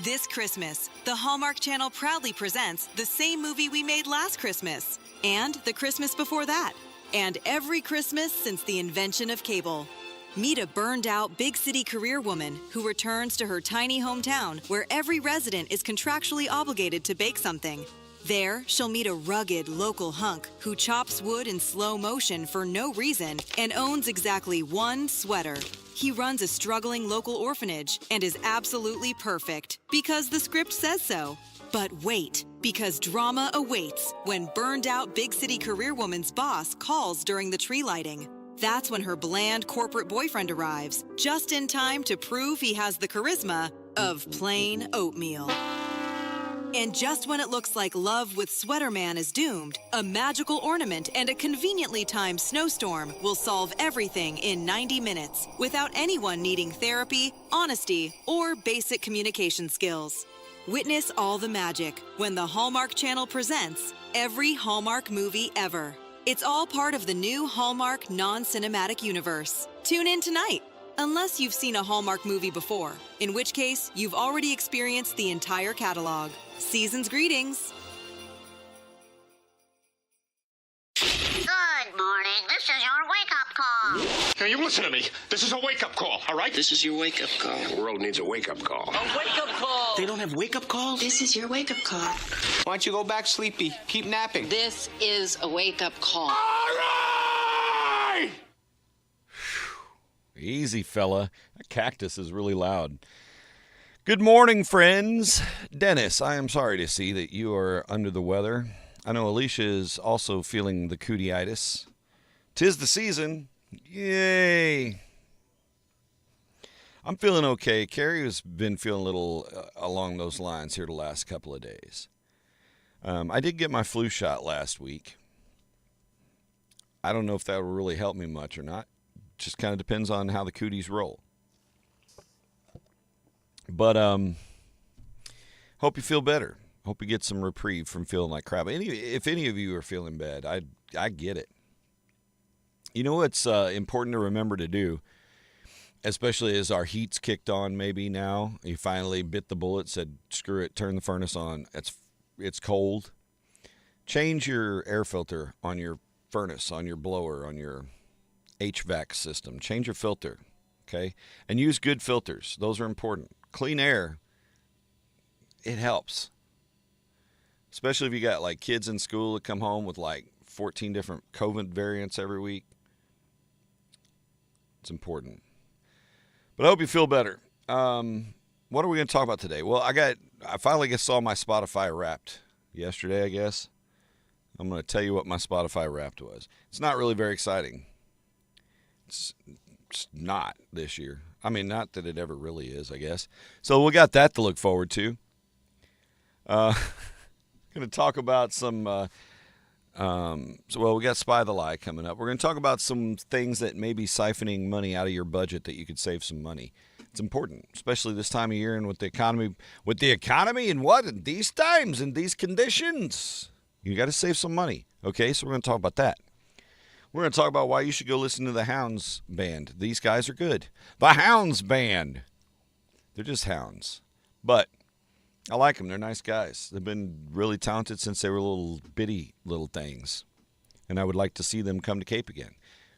This Christmas, the Hallmark Channel proudly presents the same movie we made last Christmas, and the Christmas before that, and every Christmas since the invention of cable. Meet a burned-out big city career woman who returns to her tiny hometown where every resident is contractually obligated to bake something. There, she'll meet a rugged local hunk who chops wood in slow motion for no reason and owns exactly one sweater. He runs a struggling local orphanage and is absolutely perfect because the script says so. But wait, because drama awaits when burned-out big city career woman's boss calls during the tree lighting. That's when her bland corporate boyfriend arrives, just in time to prove he has the charisma of plain oatmeal. And just when it looks like love with Sweater Man is doomed, a magical ornament and a conveniently timed snowstorm will solve everything in 90 minutes without anyone needing therapy, honesty, or basic communication skills. Witness all the magic when the Hallmark Channel presents every Hallmark movie ever. It's all part of the new Hallmark non-cinematic universe. Tune in tonight. Unless you've seen a Hallmark movie before, in which case you've already experienced the entire catalog. Season's greetings. Good morning. This is your wake-up call. Now, you listen to me. This is a wake-up call, all right? This is your wake-up call. The world needs a wake-up call. A wake-up call. They don't have wake-up calls? This is your wake-up call. Why don't you go back sleepy? Keep napping. This is a wake-up call. All right! Easy, fella. That cactus is really loud. Good morning, friends. Dennis, I am sorry to see that you are under the weather. I know Alicia is also feeling the cootieitis. 'Tis the season. Yay. I'm feeling okay. Carrie has been feeling a little along those lines here the last couple of days. I did get my flu shot last week. I don't know if that will really help me much or not. Just kind of depends on how the cooties roll. But hope you feel better. Hope you get some reprieve from feeling like crap. If any of you are feeling bad, I get it. You know what's important to remember to do, especially as our heat's kicked on maybe now. You finally bit the bullet, said, screw it, turn the furnace on. It's cold. Change your air filter on your furnace, on your blower, on your HVAC system. Change your filter, okay? And use good filters. Those are important. Clean air, it helps. Especially if you got like kids in school that come home with like 14 different COVID variants every week. It's important. But I hope you feel better. What are we going to talk about today? Well, I finally saw my Spotify Wrapped yesterday, I guess. I'm going to tell you what my Spotify Wrapped was. It's not really very exciting. It's not this year. I mean, not that it ever really is, I guess. So we got that to look forward to. Going to talk about some, we got Spy the Lie coming up. We're going to talk about some things that may be siphoning money out of your budget that you could save some money. It's important, especially this time of year and with the economy and what? In these times, in these conditions, you got to save some money. Okay, so we're going to talk about that. We're going to talk about why you should go listen to the Hounds Band. These guys are good. The Hounds Band. They're just hounds. But I like them. They're nice guys. They've been really talented since they were little bitty little things. And I would like to see them come to Cape again.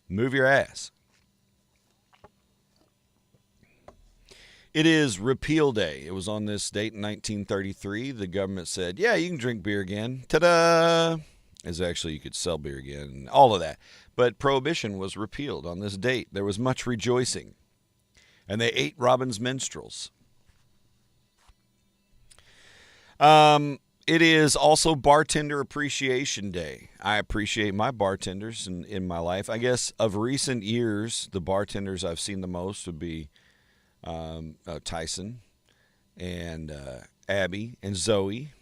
Move your ass. It is Repeal Day. It was on this date in 1933. The government said, yeah, you can drink beer again. Ta-da! As actually you could sell beer again and all of that. But Prohibition was repealed on this date. There was much rejoicing. And they ate Robin's minstrels. It is also Bartender Appreciation Day. I appreciate my bartenders in my life. I guess of recent years, the bartenders I've seen the most would be Tyson and Abby and Zoe.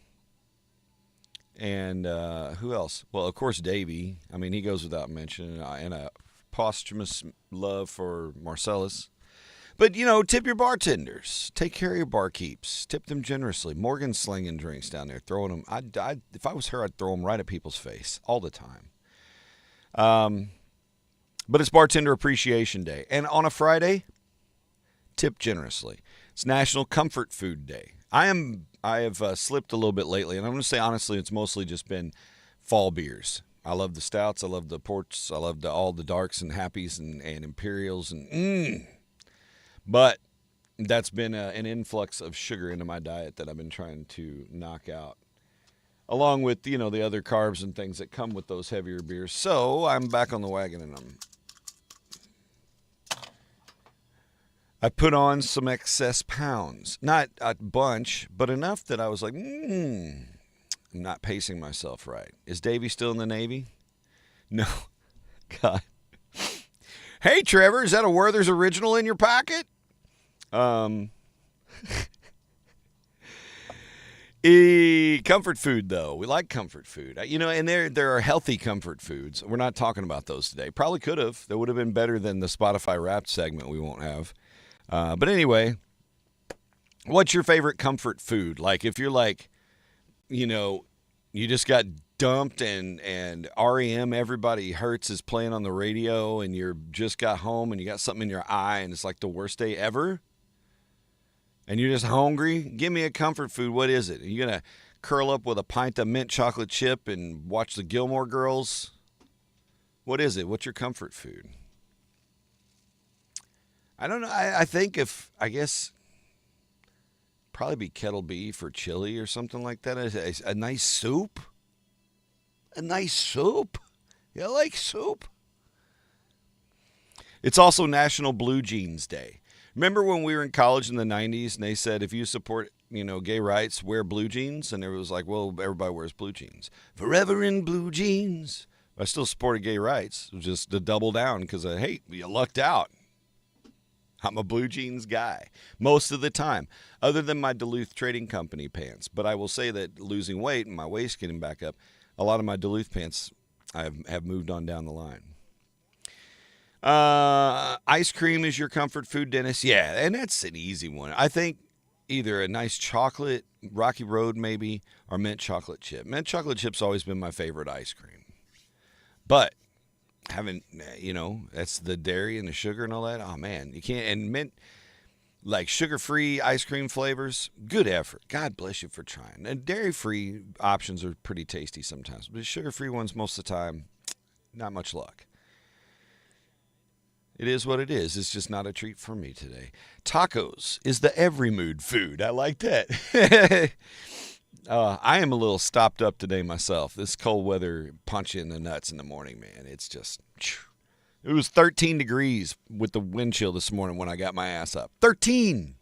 And who else? Well, of course, Davey. I mean, he goes without mention. And a posthumous love for Marcellus. But, tip your bartenders. Take care of your barkeeps. Tip them generously. Morgan's slinging drinks down there, throwing them. If I was her, I'd throw them right at people's face all the time. But it's Bartender Appreciation Day. And on a Friday, tip generously. It's National Comfort Food Day. I have slipped a little bit lately, and I'm going to say honestly, it's mostly just been fall beers. I love the stouts. I love the ports. I love all the darks and happies and imperials but that's been an influx of sugar into my diet that I've been trying to knock out, along with the other carbs and things that come with those heavier beers. So I'm back on the wagon, and I put on some excess pounds. Not a bunch, but enough that I was like, I'm not pacing myself right. Is Davey still in the Navy? No. God. Hey, Trevor, is that a Werther's Original in your pocket? Comfort food, though. We like comfort food. And there are healthy comfort foods. We're not talking about those today. Probably could have. That would have been better than the Spotify Wrapped segment we won't have. But anyway, what's your favorite comfort food? Like if you're like, you just got dumped and REM Everybody Hurts is playing on the radio and you just got home and you got something in your eye and it's like the worst day ever and you're just hungry, give me a comfort food. What is it? Are you going to curl up with a pint of mint chocolate chip and watch the Gilmore Girls? What is it? What's your comfort food? I don't know. I guess probably be kettle beef or chili or something like that. A nice soup. A nice soup. You like soup? It's also National Blue Jeans Day. Remember when we were in college in the 90s and they said if you support, gay rights, wear blue jeans? And it was like, well, everybody wears blue jeans. Forever in blue jeans. I still supported gay rights. It was just to double down because, hey, you lucked out. I'm a blue jeans guy most of the time, other than my Duluth Trading Company pants. But I will say that losing weight and my waist getting back up, a lot of my Duluth pants I have moved on down the line. Ice cream is your comfort food, Dennis? Yeah, and that's an easy one. I think either a nice chocolate, Rocky Road maybe, or mint chocolate chip. Mint chocolate chip's always been my favorite ice cream. But that's the dairy and the sugar and all that. Oh, man, you can't. And mint, like sugar-free ice cream flavors, good effort. God bless you for trying. And dairy-free options are pretty tasty sometimes. But sugar-free ones, most of the time, not much luck. It is what it is. It's just not a treat for me today. Tacos is the every mood food. I like that. I am a little stopped up today myself. This cold weather punch you in the nuts in the morning, man. It's just, it was 13 degrees with the wind chill this morning when I got my ass up. 13!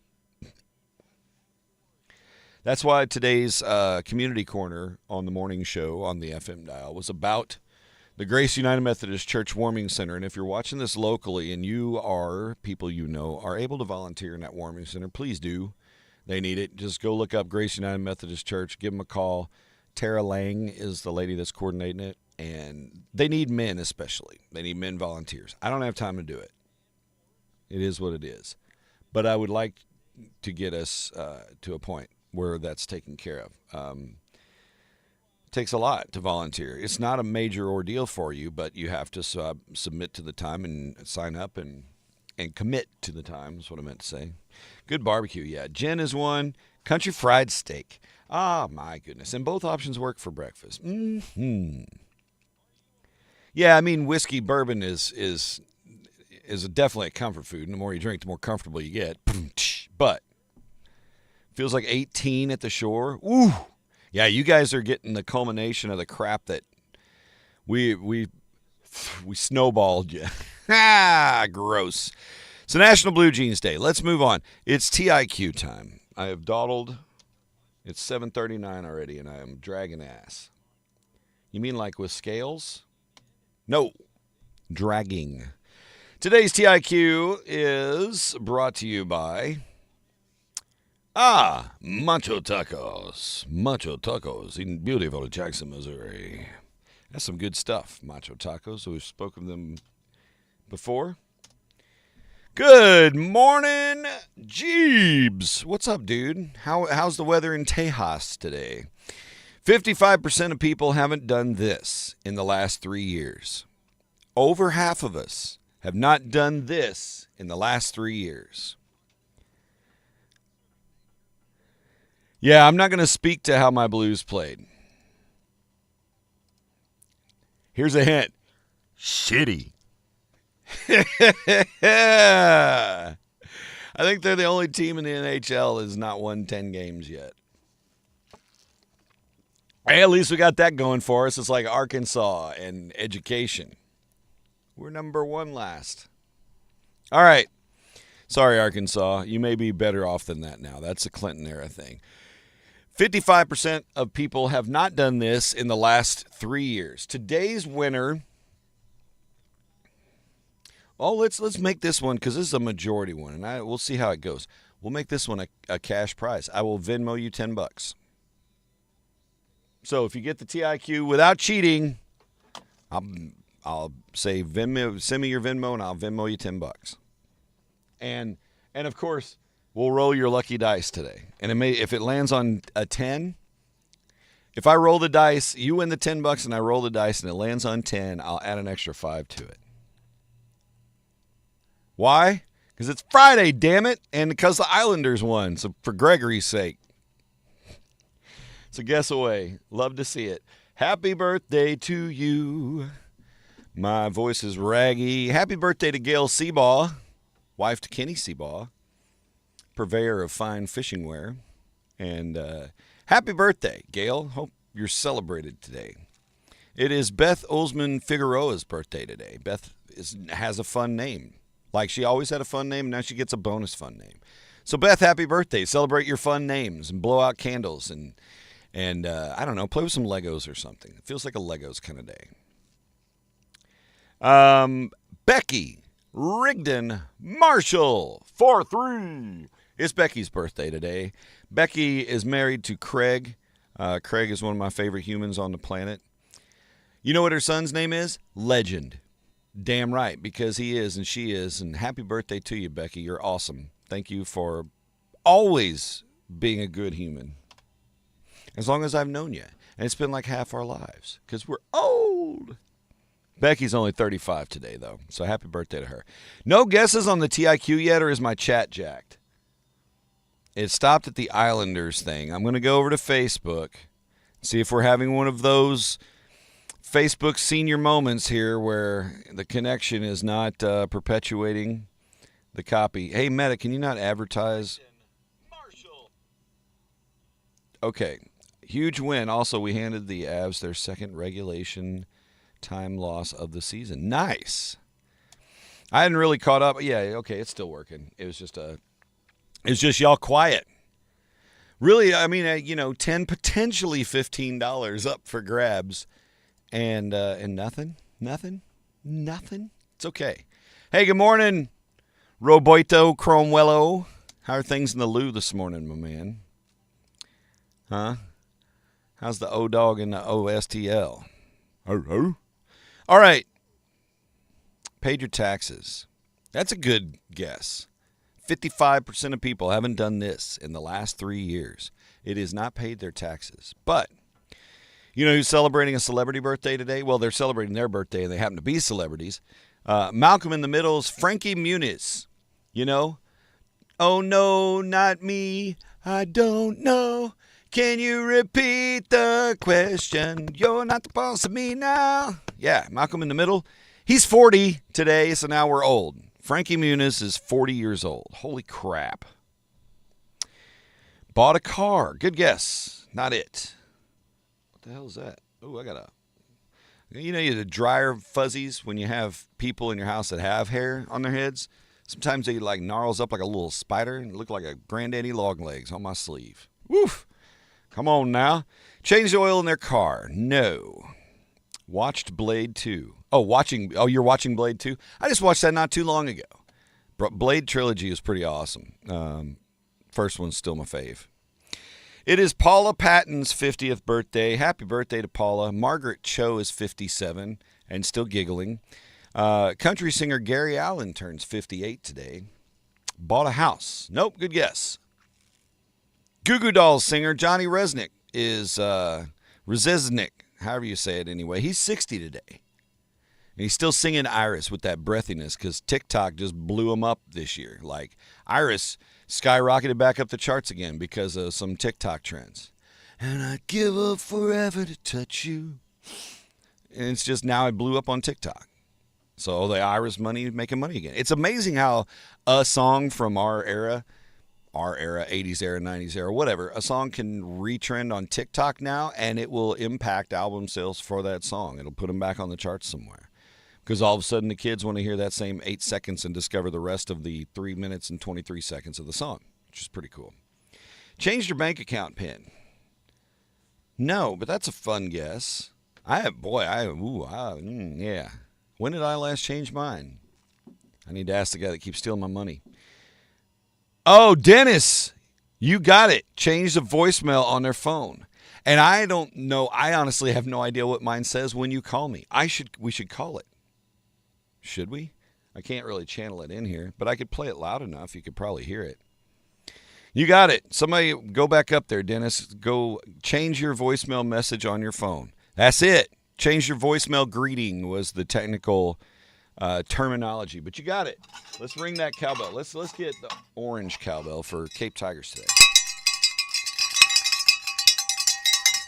That's why today's community corner on the morning show on the FM dial was about the Grace United Methodist Church Warming Center. And if you're watching this locally and you are, people are able to volunteer in that warming center, please do. They need it. Just go look up Grace United Methodist Church. Give them a call. Tara Lang is the lady that's coordinating it. And they need men especially. They need men volunteers. I don't have time to do it. It is what it is. But I would like to get us to a point where that's taken care of. Takes a lot to volunteer. It's not a major ordeal for you, but you have to submit to the time and sign up and commit to the time is what I meant to say. Good barbecue, yeah. Jen is one. Country fried steak. Ah, my goodness. And both options work for breakfast. Yeah, I mean, whiskey bourbon is definitely a comfort food. And the more you drink, the more comfortable you get. But feels like 18 at the shore. Ooh. Yeah, you guys are getting the culmination of the crap that we snowballed you. Gross. So National Blue Jeans Day. Let's move on. It's TIQ time. I have dawdled. It's 7:39 already, and I am dragging ass. You mean like with scales? No. Dragging. Today's TIQ is brought to you by Macho Tacos. Macho Tacos in beautiful Jackson, Missouri. That's some good stuff, Macho Tacos. We've spoken of them before. Good morning, Jeebs. What's up, dude? How's the weather in Tejas today? 55% of people haven't done this in the last 3 years. Over half of us have not done this in the last 3 years. Yeah, I'm not going to speak to how my Blues played. Here's a hint. Shitty. I think they're the only team in the NHL that has not won 10 games yet. Hey, at least we got that going for us. It's like Arkansas and education. We're number 1 last. All right. Sorry, Arkansas. You may be better off than that now. That's a Clinton era thing. 55% of people have not done this in the last 3 years. Today's winner. Oh, let's make this one because this is a majority one, and we'll see how it goes. We'll make this one a cash prize. I will Venmo you $10. So if you get the TIQ without cheating, I'll say Venmo, send me your Venmo, and I'll Venmo you $10. And of course, we'll roll your lucky dice today. And if it lands on a 10, if I roll the dice, you win the $10, and I roll the dice, and it lands on 10, I'll add an extra 5 to it. Why? Because it's Friday, damn it, and because the Islanders won. So for Gregory's sake. So guess away. Love to see it. Happy birthday to you. My voice is raggy. Happy birthday to Gail Seabaugh, wife to Kenny Seabaugh, purveyor of fine fishing wear. And happy birthday, Gail. Hope you're celebrated today. It is Beth Olsman Figueroa's birthday today. Beth has a fun name. Like she always had a fun name, now she gets a bonus fun name. So Beth, happy birthday. Celebrate your fun names and blow out candles and I don't know, play with some Legos or something. It feels like a Legos kind of day. Becky Rigdon Marshall, 4-3. It's Becky's birthday today. Becky is married to Craig. Craig is one of my favorite humans on the planet. You know what her son's name is? Legend. Damn right, because he is and she is. And happy birthday to you, Becky. You're awesome. Thank you for always being a good human. As long as I've known you. And it's been like half our lives because we're old. Becky's only 35 today, though. So happy birthday to her. No guesses on the TIQ yet, or is my chat jacked? It stopped at the Islanders thing. I'm going to go over to Facebook, see if we're having one of those Facebook senior moments here where the connection is not perpetuating the copy. Hey, Meta, can you not advertise? Okay. Huge win. Also, we handed the Avs their second regulation time loss of the season. Nice. I hadn't really caught up. Yeah, okay, it's still working. It's just y'all quiet. Really, I mean, $10, potentially $15 up for grabs, and nothing. It's okay. Hey, good morning, Roberto Cromwello. How are things in the loo this morning, my man? Huh? How's the O-Dog and the OSTL? All right. Paid your taxes. That's a good guess. 55% of people haven't done this in the last 3 years. It is not paid their taxes. But, you know who's celebrating a celebrity birthday today? Well, they're celebrating their birthday, and they happen to be celebrities. Malcolm in the Middle's Frankie Muniz. You know? Oh, no, not me. I don't know. Can you repeat the question? You're not the boss of me now. Yeah, Malcolm in the Middle. He's 40 today, so now we're old. Frankie Muniz is 40 years old. Holy crap. Bought a car. Good guess. Not it. What the hell is that? Oh, I got a... You know the dryer fuzzies when you have people in your house that have hair on their heads? Sometimes they like gnarls up like a little spider and look like a granddaddy long legs on my sleeve. Woof. Come on now. Changed the oil in their car. No. Watched Blade 2. Oh, you're watching Blade 2? I just watched that not too long ago. Blade trilogy is pretty awesome. First one's still my fave. It is Paula Patton's 50th birthday. Happy birthday to Paula. Margaret Cho is 57 and still giggling. Country singer Gary Allan turns 58 today. Bought a house. Nope, good guess. Goo Goo Dolls singer Johnny Resnick is Rzeznik, however you say it anyway. He's 60 today. And he's still singing Iris with that breathiness because TikTok just blew him up this year. Like, Iris skyrocketed back up the charts again because of some TikTok trends. And I'd give up forever to touch you. And it's just now it blew up on TikTok. So the Iris money making money again. It's amazing how a song from our era, 80s era, 90s era, whatever, a song can retrend on TikTok now, and it will impact album sales for that song. It'll put them back on the charts somewhere. Because all of a sudden the kids want to hear that same 8 seconds and discover the rest of the 3 minutes and 23 seconds of the song, which is pretty cool. Changed your bank account PIN. No, but that's a fun guess. Yeah. When did I last change mine? I need to ask the guy that keeps stealing my money. Oh, Dennis, you got it. Change the voicemail on their phone. And I don't know. I honestly have no idea what mine says when you call me. We should call it. Should we? I can't really channel it in here, but I could play it loud enough. You could probably hear it. You got it. Somebody go back up there, Dennis. Go change your voicemail message on your phone. That's it. Change your voicemail greeting was the technical terminology, but you got it. Let's ring that cowbell. Let's get the orange cowbell for Cape Tigers today.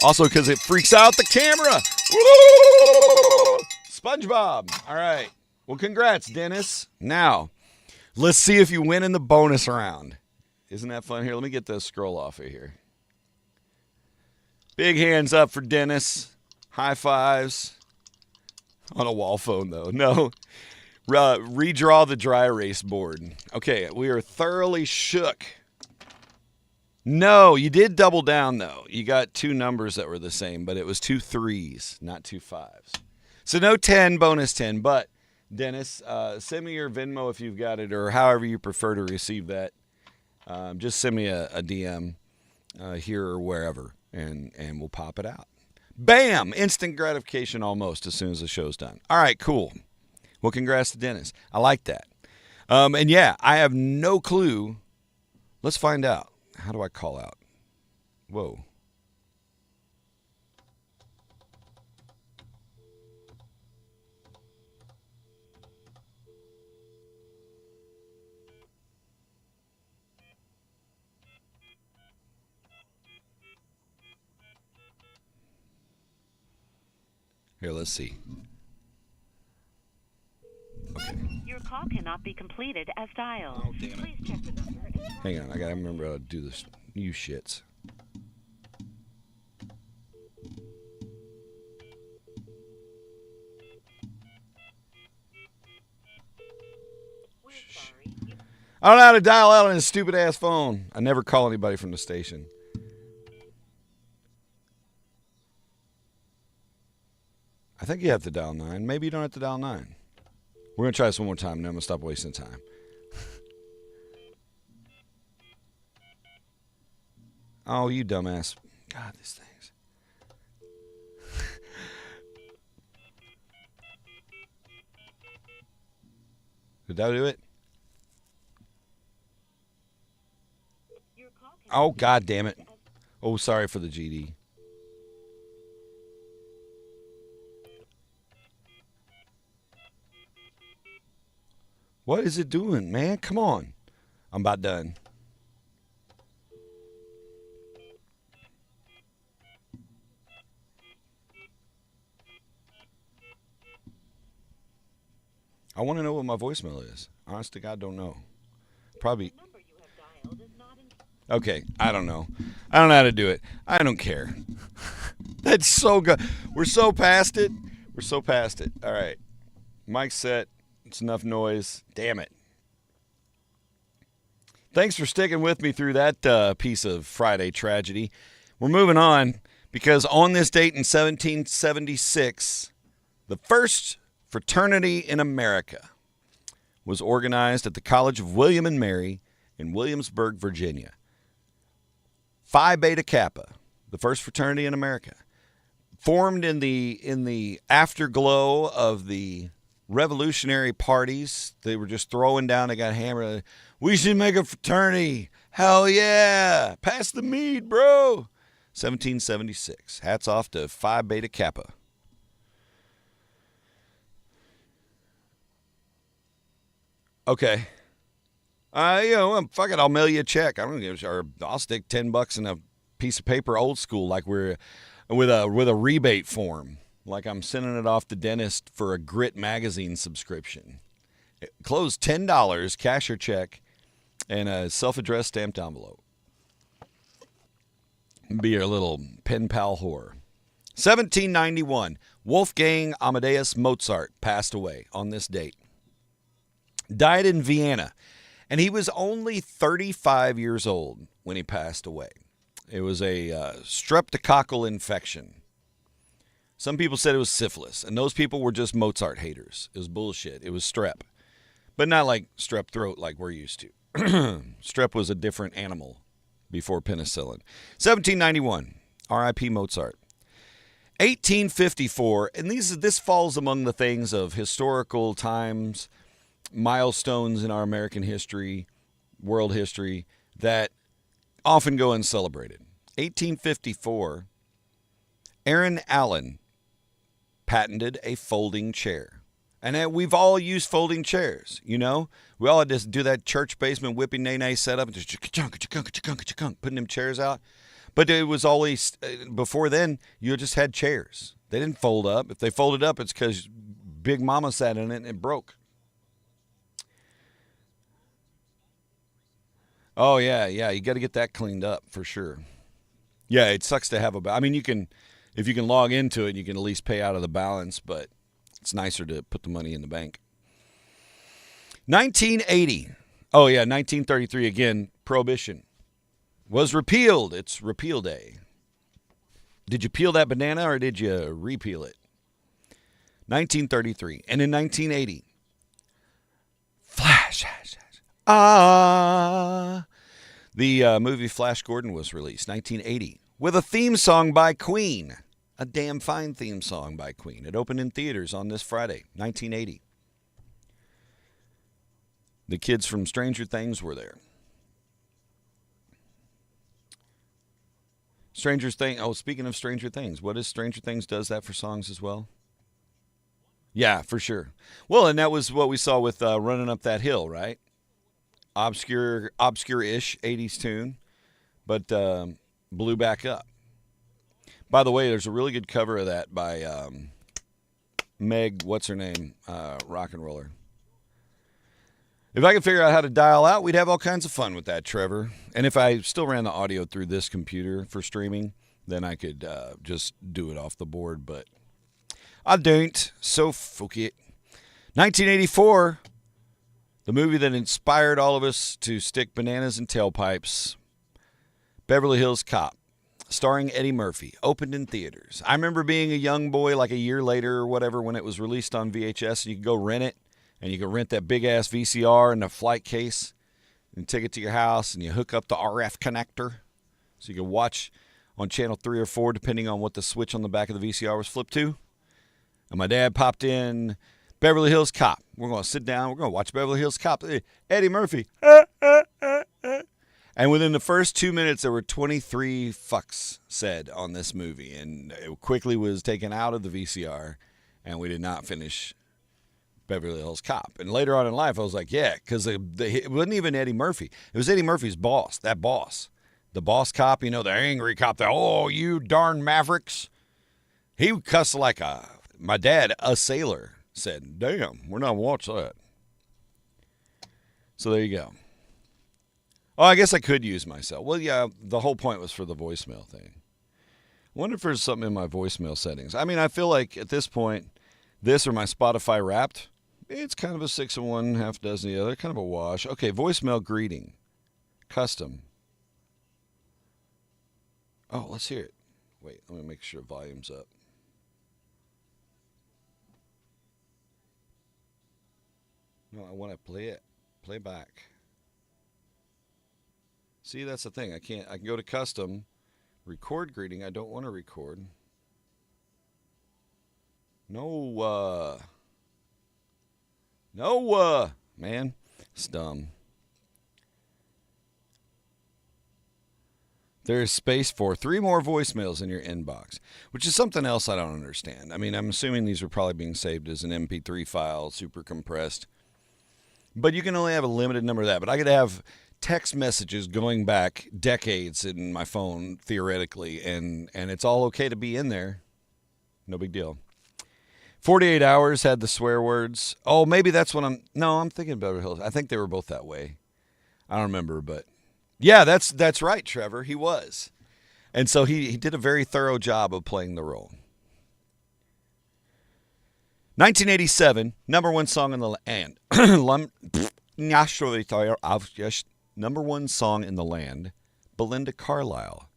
Also, because it freaks out the camera. Woo! SpongeBob. All right. Well, congrats, Dennis. Now, let's see if you win in the bonus round. Isn't that fun? Here, let me get the scroll off of here. Big hands up for Dennis. High fives. On a wall phone, though. No. Redraw the dry erase board. Okay, we are thoroughly shook. No, you did double down, though. You got 2 numbers that were the same, but it was 2 3s, not 2 5s. So no 10, bonus 10, but Dennis, send me your Venmo if you've got it, or however you prefer to receive that. Just send me a DM here or wherever, and we'll pop it out. Bam! Instant gratification almost as soon as the show's done. All right, cool. Well, congrats to Dennis. I like that. And yeah, I have no clue. Let's find out. How do I call out? Whoa. Here, let's see. Okay. Your call cannot be completed as dialed. Oh, damn it. Please check the number. Hang on, I gotta remember how to do this new shits. I don't know how to dial out on this stupid ass phone. I never call anybody from the station. I think you have to dial 9. Maybe you don't have to dial 9. We're going to try this one more time, and then I'm going to stop wasting time. Oh, you dumbass. God, these things. Did that do it? Oh, God damn it. Oh, sorry for the GD. What is it doing, man? Come on. I'm about done. I want to know what my voicemail is. Honest to God, don't know. Probably. Okay, I don't know. I don't know how to do it. I don't care. That's so good. We're so past it. We're so past it. All right. Mic's set. It's enough noise. Damn it. Thanks for sticking with me through that piece of Friday tragedy. We're moving on because on this date in 1776, the first fraternity in America was organized at the College of William and Mary in Williamsburg, Virginia. Phi Beta Kappa, the first fraternity in America, formed in the afterglow of the revolutionary parties. They were just throwing down. They got hammered. We should make a fraternity. Hell yeah. Pass the mead, bro. 1776. Hats off to Phi Beta Kappa. Okay. Fuck it. I'll mail you a check. I don't give a, or I'll stick $10 in a piece of paper, old school, like we're with a rebate form, like I'm sending it off the dentist for a Grit magazine subscription. Close $10, cash or check, and a self-addressed stamped envelope. Be your little pen pal whore. 1791, Wolfgang Amadeus Mozart passed away on this date. Died in Vienna, and he was only 35 years old when he passed away. It was a streptococcal infection. Some people said it was syphilis, and those people were just Mozart haters. It was bullshit. It was strep, but not like strep throat like we're used to. Strep was a different animal before penicillin. 1791, R.I.P. Mozart. 1854, and this falls among the things of historical times, milestones in our American history, world history, that often go uncelebrated. 1854, Aaron Allen patented a folding chair. And we've all used folding chairs, you know? We all had to do that church basement whipping nay-nay setup and just putting them chairs out. But it was always, before then, you just had chairs. They didn't fold up. If they folded up, it's because Big Mama sat in it and it broke. Oh, yeah. You got to get that cleaned up for sure. Yeah, it sucks to have I mean, if you can log into it, you can at least pay out of the balance, but it's nicer to put the money in the bank. 1980. Oh, yeah, 1933 again, Prohibition was repealed. It's repeal day. Did you peel that banana or did you repeal it? 1933. And in 1980, the movie Flash Gordon was released, 1980, with a theme song by Queen. A damn fine theme song by Queen. It opened in theaters on this Friday, 1980. The kids from Stranger Things were there. Speaking of Stranger Things, what is Stranger Things does that for songs as well? Yeah, for sure. Well, and that was what we saw with Running Up That Hill, right? Obscure-ish 80s tune, but blew back up. By the way, there's a really good cover of that by Meg, what's her name, rock and roller. If I could figure out how to dial out, we'd have all kinds of fun with that, Trevor. And if I still ran the audio through this computer for streaming, then I could just do it off the board, but I don't, so fuck it. 1984, the movie that inspired all of us to stick bananas in tailpipes, Beverly Hills Cop, starring Eddie Murphy, opened in theaters. I remember being a young boy like a year later or whatever when it was released on VHS, and you could go rent it, and you could rent that big-ass VCR in a flight case and take it to your house, and you hook up the RF connector so you could watch on channel 3 or 4, depending on what the switch on the back of the VCR was flipped to. And my dad popped in Beverly Hills Cop. We're going to sit down. We're going to watch Beverly Hills Cop. Eddie Murphy. And within the first 2 minutes, there were 23 fucks said on this movie. And it quickly was taken out of the VCR, and we did not finish Beverly Hills Cop. And later on in life, I was like, yeah, because it wasn't even Eddie Murphy. It was Eddie Murphy's boss, that boss. The boss cop, you know, the angry cop, oh, you darn mavericks. He would cuss like my dad, a sailor, said, damn, we're not watching that. So there you go. Oh, I guess I could use myself. Well, yeah, the whole point was for the voicemail thing. I wonder if there's something in my voicemail settings. I mean, I feel like at this point, this or my Spotify Wrapped, it's kind of a 6 of one, half dozen of the other, kind of a wash. Okay, voicemail greeting. Custom. Oh, let's hear it. Wait, let me make sure volume's up. No, I want to play it. Play back. See, that's the thing. I can go to custom, record greeting. I don't want to record. No, man, it's dumb. There's space for 3 more voicemails in your inbox, which is something else I don't understand. I mean, I'm assuming these are probably being saved as an MP3 file, super compressed. But you can only have a limited number of that. But I could have text messages going back decades in my phone, theoretically, and it's all okay to be in there. No big deal. 48 Hours had the swear words. Oh, maybe that's what I'm thinking Beverly Hills. I think they were both that way. I don't remember, but yeah, that's right, Trevor. He was. And so he did a very thorough job of playing the role. 1987, number one song in the land. Number one song in the land, Belinda Carlisle,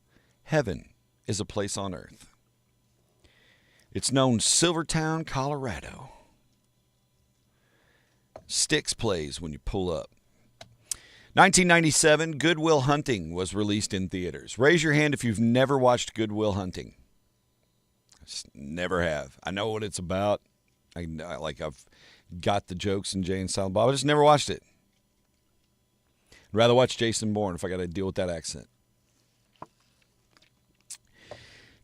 Heaven is a Place on Earth. It's known Silvertown, Colorado. Styx plays when you pull up. 1997, Good Will Hunting was released in theaters. Raise your hand if you've never watched Good Will Hunting. Never have. I know what it's about. I've got the jokes in Jay and Silent Bob. I just never watched it. I'd rather watch Jason Bourne if I got to deal with that accent.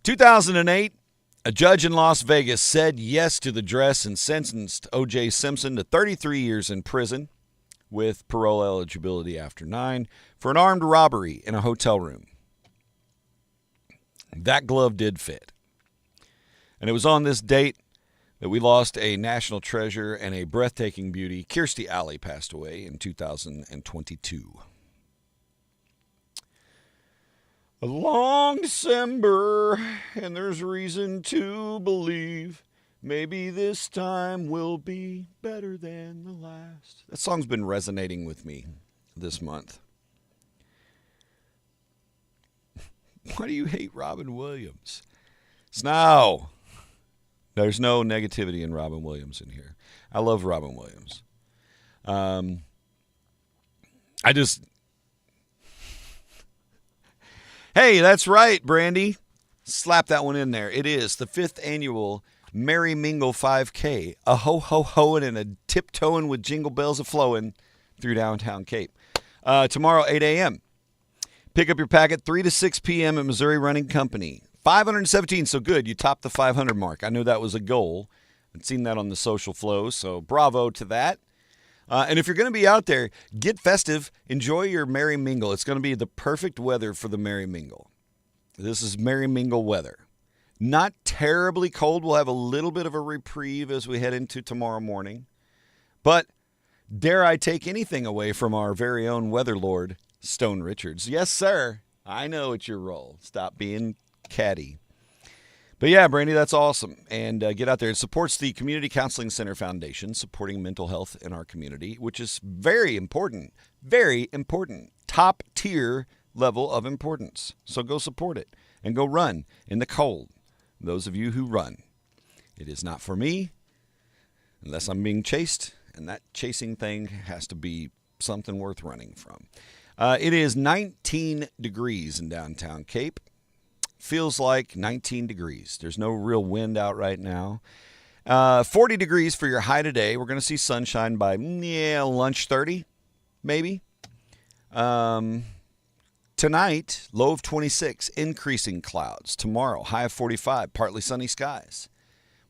2008, a judge in Las Vegas said yes to the dress and sentenced O.J. Simpson to 33 years in prison with parole eligibility after 9 for an armed robbery in a hotel room. That glove did fit. And it was on this date that we lost a national treasure and a breathtaking beauty. Kirstie Alley passed away in 2022. A long December, and there's reason to believe maybe this time will be better than the last. That song's been resonating with me this month. Why do you hate Robin Williams? Snow. There's no negativity in Robin Williams in here. I love Robin Williams. Hey, that's right, Brandy. Slap that one in there. It is the 5th annual Merry Mingle 5K. A ho-ho-hoing and a tiptoeing with jingle bells a-flowing through downtown Cape. Tomorrow, 8 a.m. Pick up your packet 3 to 6 p.m. at Missouri Running Company. 517, so good. You topped the 500 mark. I knew that was a goal. I'd seen that on the social flow, so bravo to that. And if you're going to be out there, get festive. Enjoy your Merry Mingle. It's going to be the perfect weather for the Merry Mingle. This is Merry Mingle weather. Not terribly cold. We'll have a little bit of a reprieve as we head into tomorrow morning. But dare I take anything away from our very own weather lord, Stone Richards? Yes, sir. I know it's your role. Stop being catty. But yeah, Brandy, that's awesome. And get out there. It supports the Community Counseling Center Foundation, supporting mental health in our community, which is very important. Very important. Top tier level of importance. So go support it and go run in the cold. Those of you who run. It is not for me unless I'm being chased, and that chasing thing has to be something worth running from. It is 19 degrees in downtown Cape. Feels like 19 degrees. There's no real wind out right now. 40 degrees for your high today. We're going to see sunshine by lunch 30, maybe. Tonight, low of 26, increasing clouds. Tomorrow, high of 45, partly sunny skies.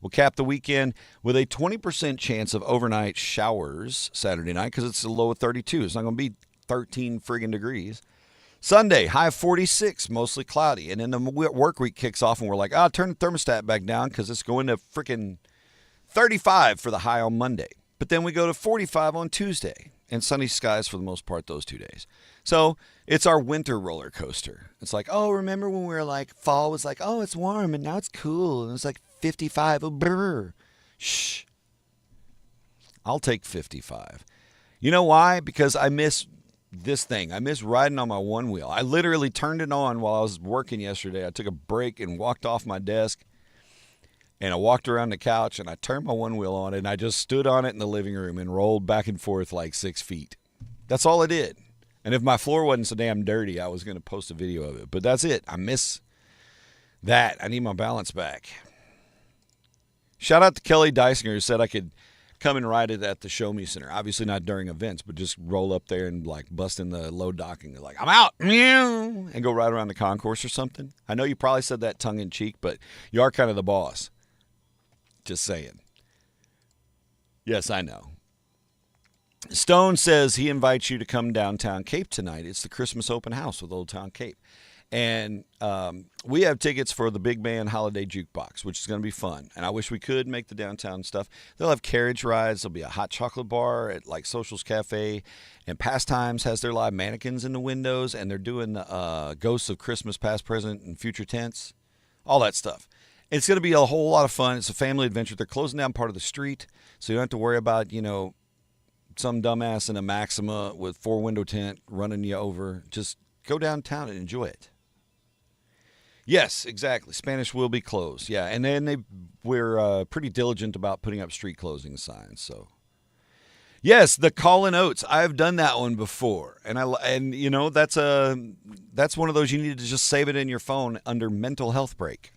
We'll cap the weekend with a 20% chance of overnight showers Saturday night because it's a low of 32. It's not going to be 13 friggin' degrees. Sunday, high of 46, mostly cloudy. And then the work week kicks off, and we're like, turn the thermostat back down because it's going to freaking 35 for the high on Monday. But then we go to 45 on Tuesday, and sunny skies for the most part those 2 days. So it's our winter roller coaster. It's like, oh, remember when we were like, fall was like, oh, it's warm, and now it's cool, and it's like 55. Oh, brr. Shh. I'll take 55. You know why? Because I miss this thing. I miss riding on my one wheel. I literally turned it on while I was working yesterday. I took a break and walked off my desk, and I walked around the couch, and I turned my one wheel on, and I just stood on it in the living room and rolled back and forth like 6 feet. That's all I did. And if my floor wasn't so damn dirty, I was going to post a video of it. But that's it. I miss that. I need my balance back. Shout out to Kelly Dysinger, who said I could come and ride it at the Show Me Center. Obviously not during events, but just roll up there and like bust in the low dock and go like, I'm out, and go right around the concourse or something. I know you probably said that tongue in cheek, but you are kind of the boss. Just saying. Yes, I know. Stone says he invites you to come downtown Cape tonight. It's the Christmas open house with Old Town Cape. And we have tickets for the Big Band Holiday Jukebox, which is going to be fun. And I wish we could make the downtown stuff. They'll have carriage rides. There'll be a hot chocolate bar at like Socials Cafe. And Pastimes has their live mannequins in the windows. And they're doing Ghosts of Christmas Past, Present, and Future Tense. All that stuff. It's going to be a whole lot of fun. It's a family adventure. They're closing down part of the street. So you don't have to worry about, some dumbass in a Maxima with 4-window tent running you over. Just go downtown and enjoy it. Yes, exactly. Spanish will be closed. Yeah, and then we're pretty diligent about putting up street closing signs. So, yes, the Call-in Oats. I've done that one before, and that's one of those you need to just save it in your phone under mental health break.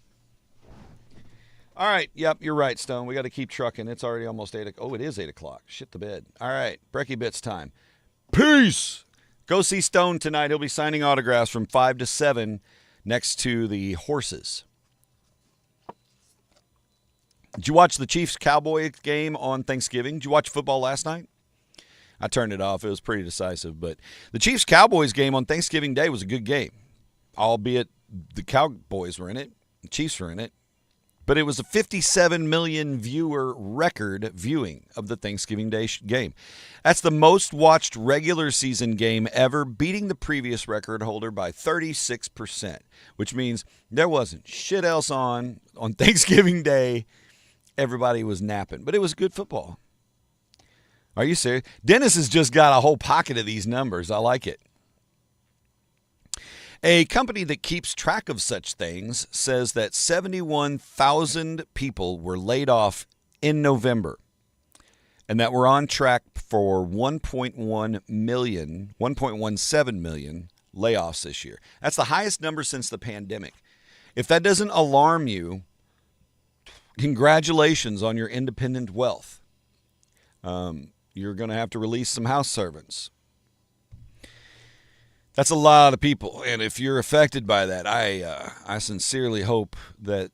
All right. Yep, you're right, Stone. We got to keep trucking. It's already almost 8 o'clock. Oh, it is 8 o'clock. Shit the bed. All right. Brekkie Bits time. Peace. Go see Stone tonight. He'll be signing autographs from 5 to 7 next to the horses. Did you watch the Chiefs-Cowboys game on Thanksgiving? Did you watch football last night? I turned it off. It was pretty decisive. But the Chiefs-Cowboys game on Thanksgiving Day was a good game, albeit the Cowboys were in it, the Chiefs were in it. But it was a 57 million viewer record viewing of the Thanksgiving Day game. That's the most watched regular season game ever, beating the previous record holder by 36%, which means there wasn't shit else on Thanksgiving Day. Everybody was napping, but it was good football. Are you serious? Dennis has just got a whole pocket of these numbers. I like it. A company that keeps track of such things says that 71,000 people were laid off in November and that we're on track for 1.17 million layoffs this year. That's the highest number since the pandemic. If that doesn't alarm you, congratulations on your independent wealth. You're going to have to release some house servants. That's a lot of people, and if you're affected by that, I sincerely hope that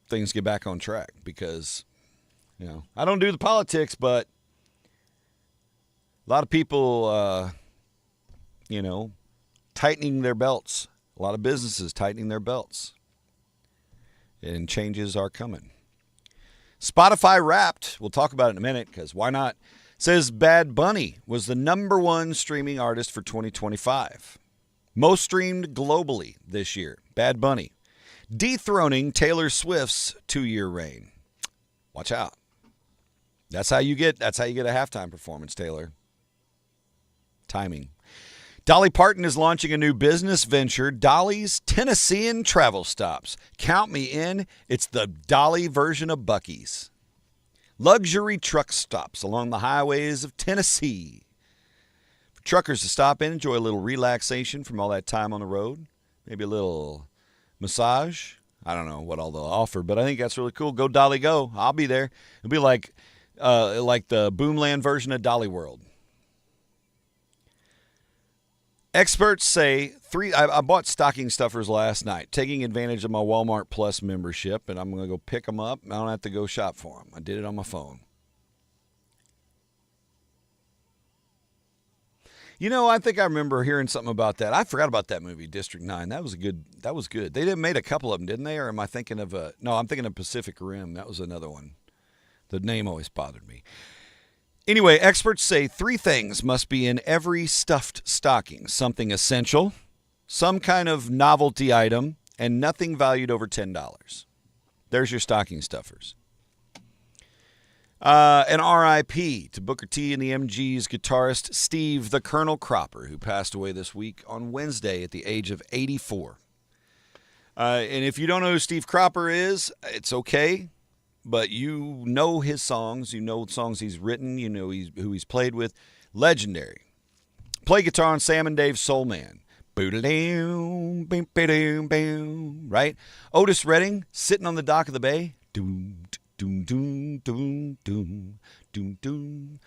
things get back on track because, I don't do the politics, but a lot of people, tightening their belts. A lot of businesses tightening their belts, and changes are coming. Spotify Wrapped, we'll talk about it in a minute because why not, says Bad Bunny was the #1 streaming artist for 2025. Most streamed globally this year, Bad Bunny, dethroning Taylor Swift's 2-year reign. Watch out. That's how you get a halftime performance, Taylor. Timing. Dolly Parton is launching a new business venture, Dolly's Tennessean Travel Stops. Count me in. It's the Dolly version of Buc-ee's. Luxury truck stops along the highways of Tennessee. Truckers to stop in, enjoy a little relaxation from all that time on the road. Maybe a little massage. I don't know what all they'll offer, but I think that's really cool. Go Dolly, go. I'll be there. It'll be like the Boomland version of Dolly World. Experts say I bought stocking stuffers last night, taking advantage of my Walmart Plus membership, and I'm going to go pick them up. I don't have to go shop for them. I did it on my phone. I think I remember hearing something about that. I forgot about that movie, District 9. That was good. They did made a couple of them, didn't they? Or am I thinking of no, I'm thinking of Pacific Rim. That was another one. The name always bothered me. Anyway, experts say 3 things must be in every stuffed stocking. Something essential, some kind of novelty item, and nothing valued over $10. There's your stocking stuffers. An R.I.P. to Booker T and the MG's guitarist Steve the Colonel Cropper, who passed away this week on Wednesday at the age of 84. And if you don't know who Steve Cropper is, it's okay, but you know his songs. You know the songs he's written. You know who he's played with. Legendary. Play guitar on Sam and Dave's Soul Man. Right? Otis Redding, Sitting on the Dock of the Bay. Doom, doom, doom, doom, doom, doom, doom.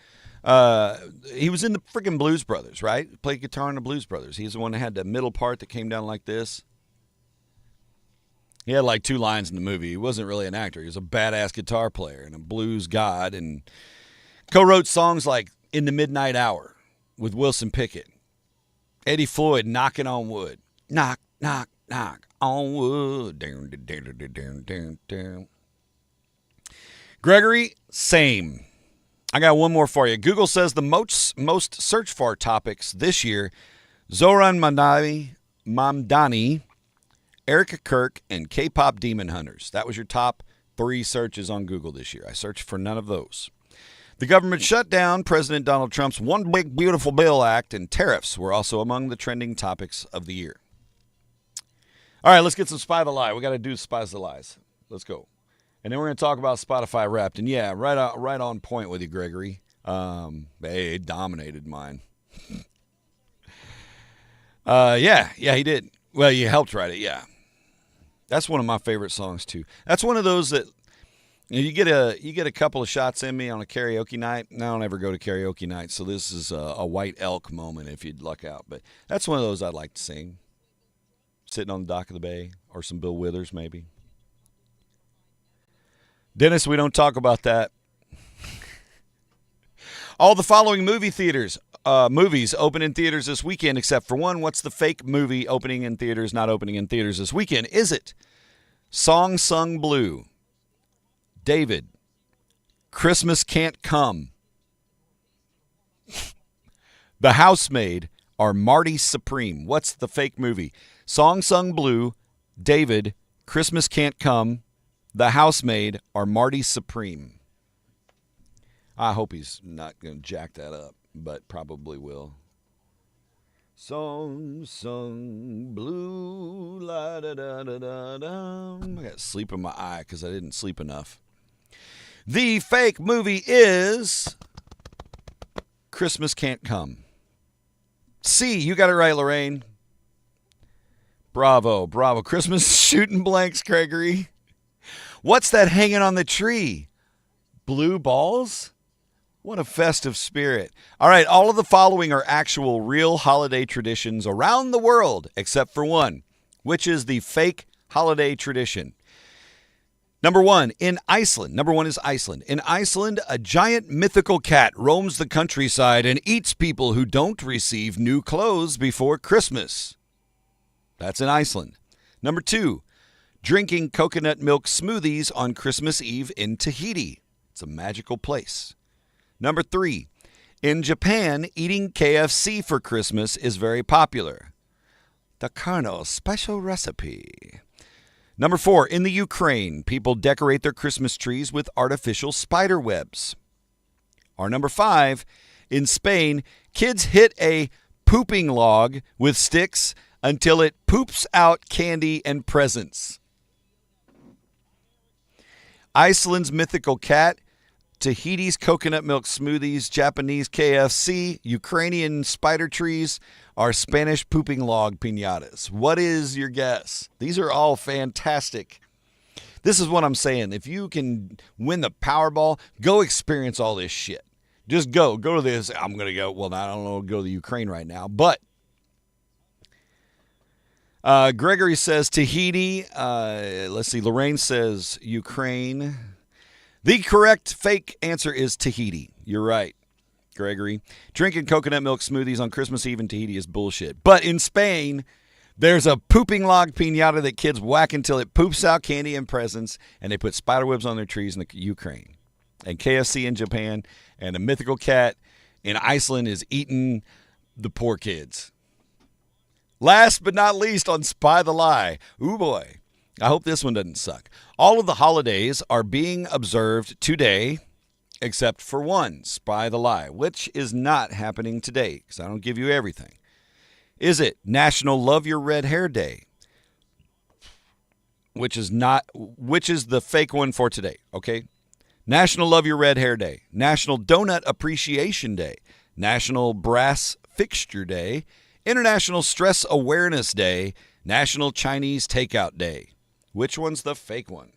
He was in the freaking Blues Brothers, right? Played guitar in the Blues Brothers. He's the one that had the middle part that came down like this. He had like 2 lines in the movie. He wasn't really an actor. He was a badass guitar player and a blues god, and co-wrote songs like in the Midnight Hour with Wilson Pickett. Eddie Floyd, Knocking on Wood. Knock, knock, knock on wood. Down, down, down, down, down, down. Gregory, same. I got one more for you. Google says the most searched for topics this year, Zoran Mamdani, Erica Kirk, and K-pop Demon Hunters. That was your top 3 searches on Google this year. I searched for none of those. The government shutdown, President Donald Trump's One Big Beautiful Bill Act, and tariffs were also among the trending topics of the year. All right, let's get some Spy the Lie. We got to do Spies the Lies. Let's go. And then we're going to talk about Spotify Wrapped. And yeah, right on point with you, Gregory. Hey, it dominated mine. Yeah, he did. Well, you helped write it, yeah. That's one of my favorite songs, too. That's one of those that you get a couple of shots in me on a karaoke night. I don't ever go to karaoke night, so this is a white elk moment if you'd luck out. But that's one of those I'd like to sing. Sitting on the dock of the bay, or some Bill Withers, maybe. Dennis, we don't talk about that. All the following movies open in theaters this weekend except for one. What's the fake movie opening in theaters, not opening in theaters this weekend? Is it Song Sung Blue, David, Christmas Can't Come, The Housemaid, or Marty Supreme? What's the fake movie? Song Sung Blue, David, Christmas Can't Come, The Housemaid, or Marty Supreme? I hope he's not going to jack that up, but probably will. Song sung blue, la da da da da da. I got sleep in my eye because I didn't sleep enough. The fake movie is Christmas Can't Come. C, you got it right, Lorraine. Bravo. Christmas shooting blanks, Gregory. What's that hanging on the tree? Blue balls? What a festive spirit. All right, all of the following are actual real holiday traditions around the world, except for one, which is the fake holiday tradition. Number one is Iceland. In Iceland, a giant mythical cat roams the countryside and eats people who don't receive new clothes before Christmas. That's in Iceland. Number 2, drinking coconut milk smoothies on Christmas Eve in Tahiti. It's a magical place. Number 3, in Japan, eating KFC for Christmas is very popular. The Colonel's special recipe. Number 4, in the Ukraine, people decorate their Christmas trees with artificial spider webs. Or number 5, in Spain, kids hit a pooping log with sticks until it poops out candy and presents. Iceland's mythical cat, Tahiti's coconut milk smoothies, Japanese KFC, Ukrainian spider trees, or Spanish pooping log piñatas. What is your guess? These are all fantastic. This is what I'm saying. If you can win the Powerball, go experience all this shit. Just go to this. I'm going to go. Well, I don't know. Go to the Ukraine right now, but Gregory says Tahiti. Let's see. Lorraine says Ukraine. The correct fake answer is Tahiti. You're right, Gregory. Drinking coconut milk smoothies on Christmas Eve in Tahiti is bullshit. But in Spain, there's a pooping log piñata that kids whack until it poops out candy and presents, and they put spider webs on their trees in the Ukraine. And KFC in Japan, and a mythical cat in Iceland is eating the poor kids. Last but not least on Spy the Lie. Ooh boy. I hope this one doesn't suck. All of the holidays are being observed today, except for one, Spy the Lie, which is not happening today, because I don't give you everything. Is it National Love Your Red Hair Day? Which is the fake one for today, okay? National Love Your Red Hair Day, National Donut Appreciation Day, National Brass Fixture Day, International Stress Awareness Day, National Chinese Takeout Day. Which one's the fake one?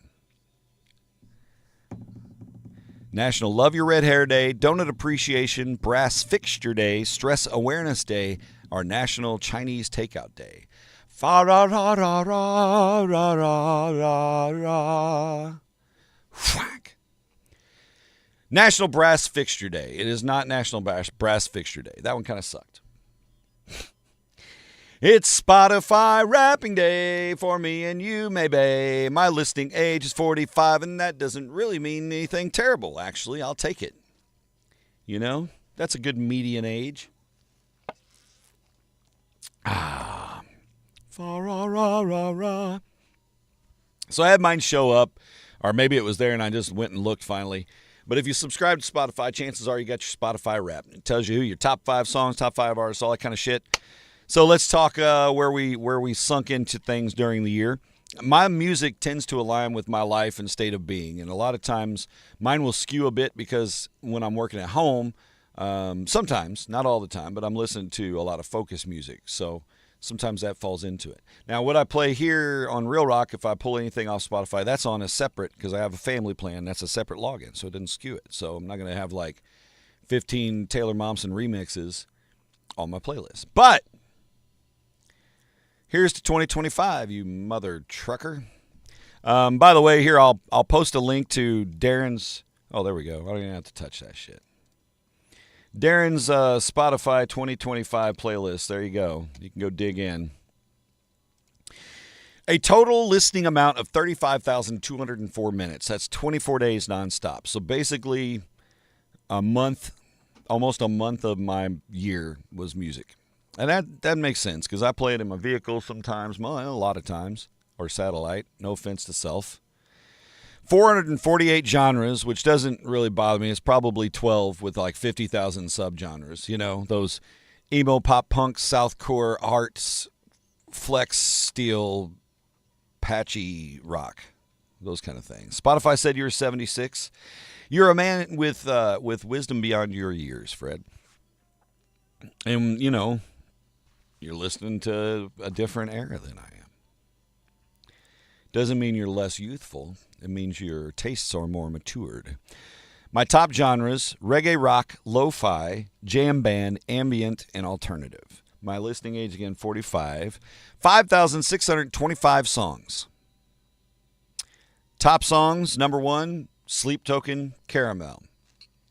National Love Your Red Hair Day, Donut Appreciation, Brass Fixture Day, Stress Awareness Day, or National Chinese Takeout Day. Fa-ra-ra-ra-ra-ra-ra-ra. Whack. National Brass Fixture Day. It is not National Brass Fixture Day. That one kind of sucked. It's Spotify rapping day for me and you, maybe. My listening age is 45, and that doesn't really mean anything terrible, actually. I'll take it. You know, that's a good median age. Fa-ra-ra-ra-ra. So I had mine show up, or maybe it was there and I just went and looked finally. But if you subscribe to Spotify, chances are you got your Spotify Wrap. It tells you your top 5 songs, top 5 artists, all that kind of shit. So let's talk where we sunk into things during the year. My music tends to align with my life and state of being, and a lot of times mine will skew a bit because when I'm working at home, sometimes, not all the time, but I'm listening to a lot of focus music. So sometimes that falls into it. Now, what I play here on Real Rock, if I pull anything off Spotify, that's on a separate, because I have a family plan, that's a separate login, so it doesn't skew it. So I'm not going to have like 15 Taylor Momsen remixes on my playlist. But here's to 2025, you mother trucker. By the way, here I'll post a link to Darren's. Oh, there we go. I don't even have to touch that shit. Darren's Spotify 2025 playlist. There you go. You can go dig in. A total listening amount of 35,204 minutes. That's 24 days nonstop. So basically, a month, almost a month of my year was music. And that makes sense because I play it in my vehicle sometimes, well, a lot of times, or satellite. No offense to self. 448 genres, which doesn't really bother me. It's probably 12 with like 50,000 subgenres. You know, those emo, pop punk, southcore, arts, flex, steel, patchy rock, those kind of things. Spotify said you're 76. You're a man with wisdom beyond your years, Fred. And, you know, you're listening to a different era than I am. Doesn't mean you're less youthful. It means your tastes are more matured. My top genres: reggae, rock, lo-fi, jam band, ambient, and alternative. My listening age, again, 45. 5,625 songs. Top songs: number 1, Sleep Token, Caramel.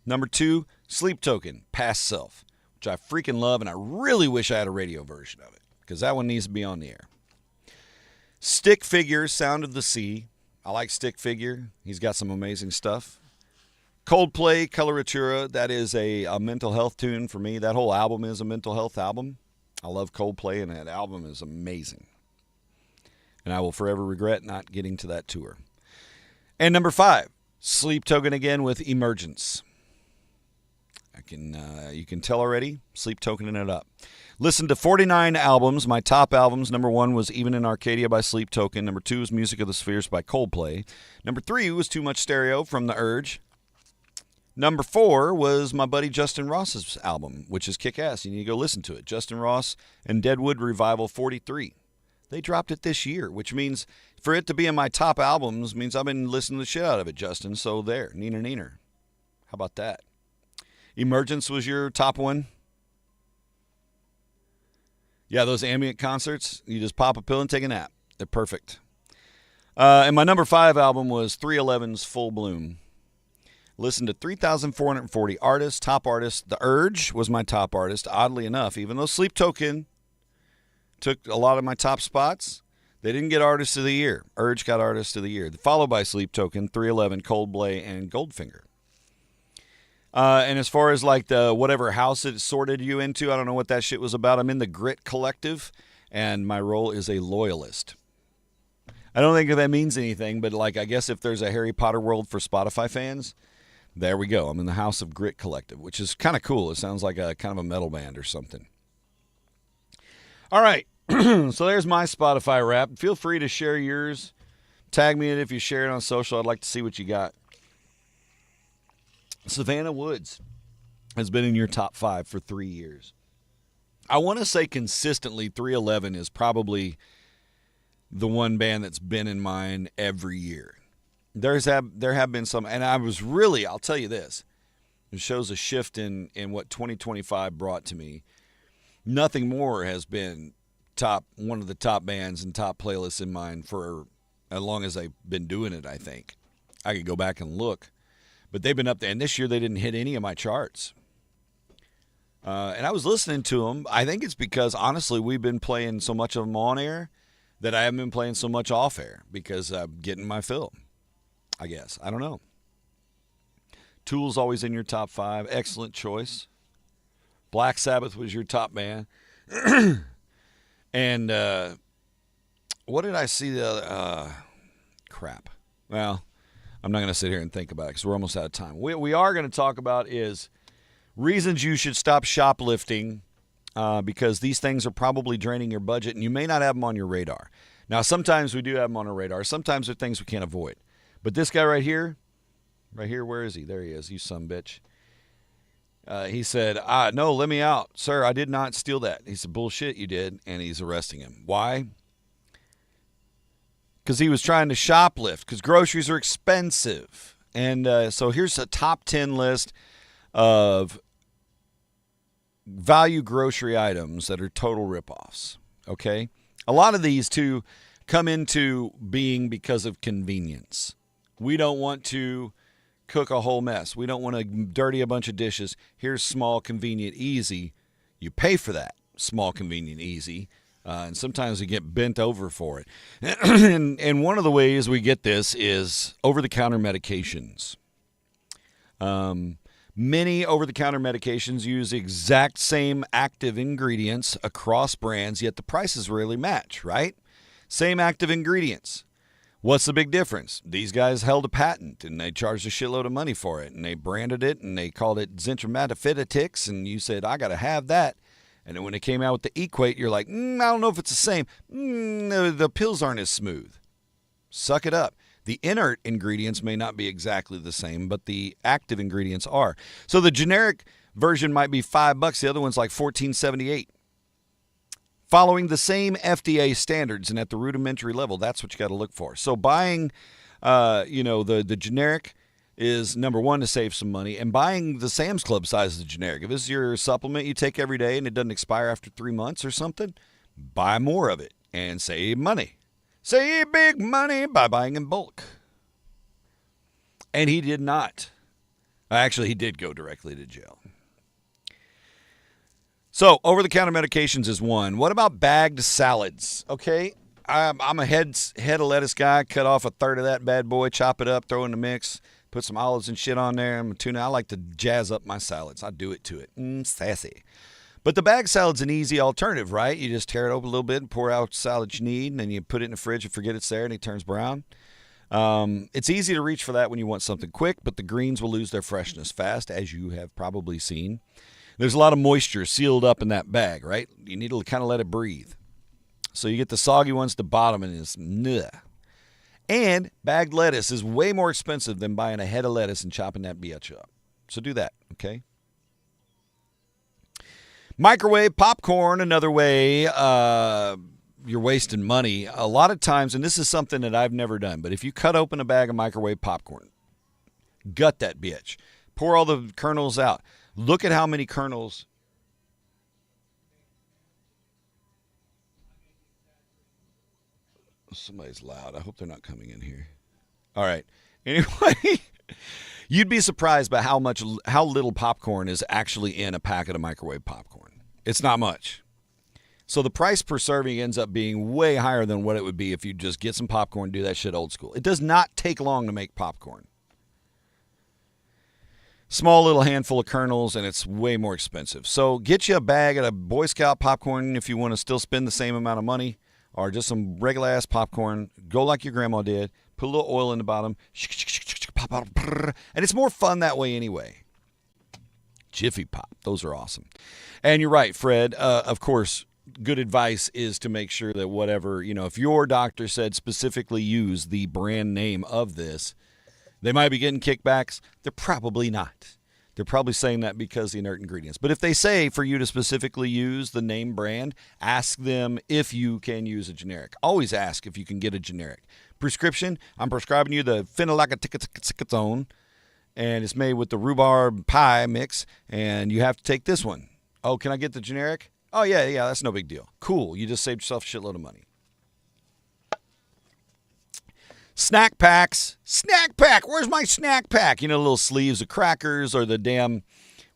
Number 2, Sleep Token, Past Self, which I freaking love, and I really wish I had a radio version of it, because that one needs to be on the air. Stick Figure, Sound of the Sea. I like Stick Figure. He's got some amazing stuff. Coldplay, Coloratura. That is a mental health tune for me. That whole album is a mental health album. I love Coldplay, and that album is amazing. And I will forever regret not getting to that tour. And number 5, Sleep Token again with Emergence. You can tell already, Sleep Tokening it up. Listened to 49 albums. My top albums: number 1 was Even in Arcadia by Sleep Token. Number 2 was Music of the Spheres by Coldplay. Number 3 was Too Much Stereo from The Urge. Number 4 was my buddy Justin Ross's album, which is kick-ass. You need to go listen to it. Justin Ross and Deadwood Revival 43. They dropped it this year, which means for it to be in my top albums means I've been listening to the shit out of it, Justin. So there, neener. How about that? Emergence was your top one? Yeah, those ambient concerts, you just pop a pill and take a nap. They're perfect. And my number 5 album was 311's Full Bloom. Listened to 3,440 artists, top artists. The Urge was my top artist, oddly enough. Even though Sleep Token took a lot of my top spots, they didn't get Artist of the Year. Urge got Artist of the Year. Followed by Sleep Token, 311, Coldplay, and Goldfinger. And as far as like the whatever house it sorted you into, I don't know what that shit was about. I'm in the Grit Collective, and my role is a loyalist. I don't think that means anything, but like I guess if there's a Harry Potter world for Spotify fans, there we go. I'm in the House of Grit Collective, which is kind of cool. It sounds like a kind of a metal band or something. All right, so there's my Spotify Wrap. Feel free to share yours. Tag me in it if you share it on social. I'd like to see what you got. Savannah Woods has been in your top 5 for 3 years. I want to say consistently 311 is probably the one band that's been in mine every year. There have been some, and I was really, I'll tell you this, it shows a shift in what 2025 brought to me. Nothing More has been one of the top bands and top playlists in mine for as long as I've been doing it, I think. I could go back and look. But they've been up there, and this year they didn't hit any of my charts. And I was listening to them. I think it's because, honestly, we've been playing so much of them on air that I haven't been playing so much off air because I'm getting my fill, I guess. I don't know. Tool's always in your top 5. Excellent choice. Black Sabbath was your top band. And what did I see the other? Crap. Well, I'm not going to sit here and think about it because we're almost out of time. What we are going to talk about is reasons you should stop shoplifting because these things are probably draining your budget and you may not have them on your radar. Now, sometimes we do have them on our radar. Sometimes they're things we can't avoid. But this guy right here, where is he? There he is, you son bitch. He said, no, let me out. Sir, I did not steal that. He said, bullshit, you did. And he's arresting him. Why? Because he was trying to shoplift because groceries are expensive. And so here's a top 10 list of value grocery items that are total ripoffs. Okay? A lot of these, too, come into being because of convenience. We don't want to cook a whole mess. We don't want to dirty a bunch of dishes. Here's small, convenient, easy. You pay for that small, convenient, easy. And sometimes we get bent over for it. And one of the ways we get this is over-the-counter medications. Many over-the-counter medications use the exact same active ingredients across brands, yet the prices rarely match, right? Same active ingredients. What's the big difference? These guys held a patent, and they charged a shitload of money for it, and they branded it, and they called it Zentramatophytix, and you said, I got to have that. And then when it came out with the Equate, you're like, I don't know if it's the same. The pills aren't as smooth. Suck it up. The inert ingredients may not be exactly the same, but the active ingredients are. So the generic version might be $5. The other one's like $14.78. Following the same FDA standards and at the rudimentary level, that's what you got to look for. So buying, the generic is number one to save some money, and buying the Sam's Club size of the generic. If this is your supplement you take every day and it doesn't expire after 3 months or something, buy more of it and save money. Save big money by buying in bulk. And he did not. Actually, he did go directly to jail. So, over-the-counter medications is one. What about bagged salads? Okay, I'm a head of lettuce guy. Cut off a third of that bad boy, chop it up, throw it in the mix, put some olives and shit on there. I'm a tuna. I like to jazz up my salads. I do it to it. Sassy. But the bag salad's an easy alternative, right? You just tear it open a little bit and pour out the salad you need, and then you put it in the fridge and forget it's there, and it turns brown. It's easy to reach for that when you want something quick, but the greens will lose their freshness fast, as you have probably seen. There's a lot of moisture sealed up in that bag, right? You need to kind of let it breathe. So you get the soggy ones at the bottom, and it's bleh. And bagged lettuce is way more expensive than buying a head of lettuce and chopping that bitch up. So do that, okay? Microwave popcorn, another way you're wasting money. A lot of times, and this is something that I've never done, but if you cut open a bag of microwave popcorn, gut that bitch. Pour all the kernels out. Look at how many kernels. Somebody's loud. I hope they're not coming in here. All right. Anyway, you'd be surprised by how little popcorn is actually in a packet of microwave popcorn. It's not much. So the price per serving ends up being way higher than what it would be if you just get some popcorn and do that shit old school. It does not take long to make popcorn. Small little handful of kernels, and it's way more expensive. So get you a bag of Boy Scout popcorn if you want to still spend the same amount of money, or just some regular-ass popcorn. Go like your grandma did. Put a little oil in the bottom. Pop out, and it's more fun that way anyway. Jiffy Pop. Those are awesome. And you're right, Fred. Of course, good advice is to make sure that whatever, if your doctor said specifically use the brand name of this, they might be getting kickbacks. They're probably not. They're probably saying that because of the inert ingredients. But if they say for you to specifically use the name brand, ask them if you can use a generic. Always ask if you can get a generic. Prescription, I'm prescribing you the phenylacetone, and it's made with the rhubarb pie mix, and you have to take this one. Oh, can I get the generic? Oh, yeah, that's no big deal. Cool, you just saved yourself a shitload of money. Snack packs. Snack pack. Where's my snack pack? You know, little sleeves of crackers or the damn,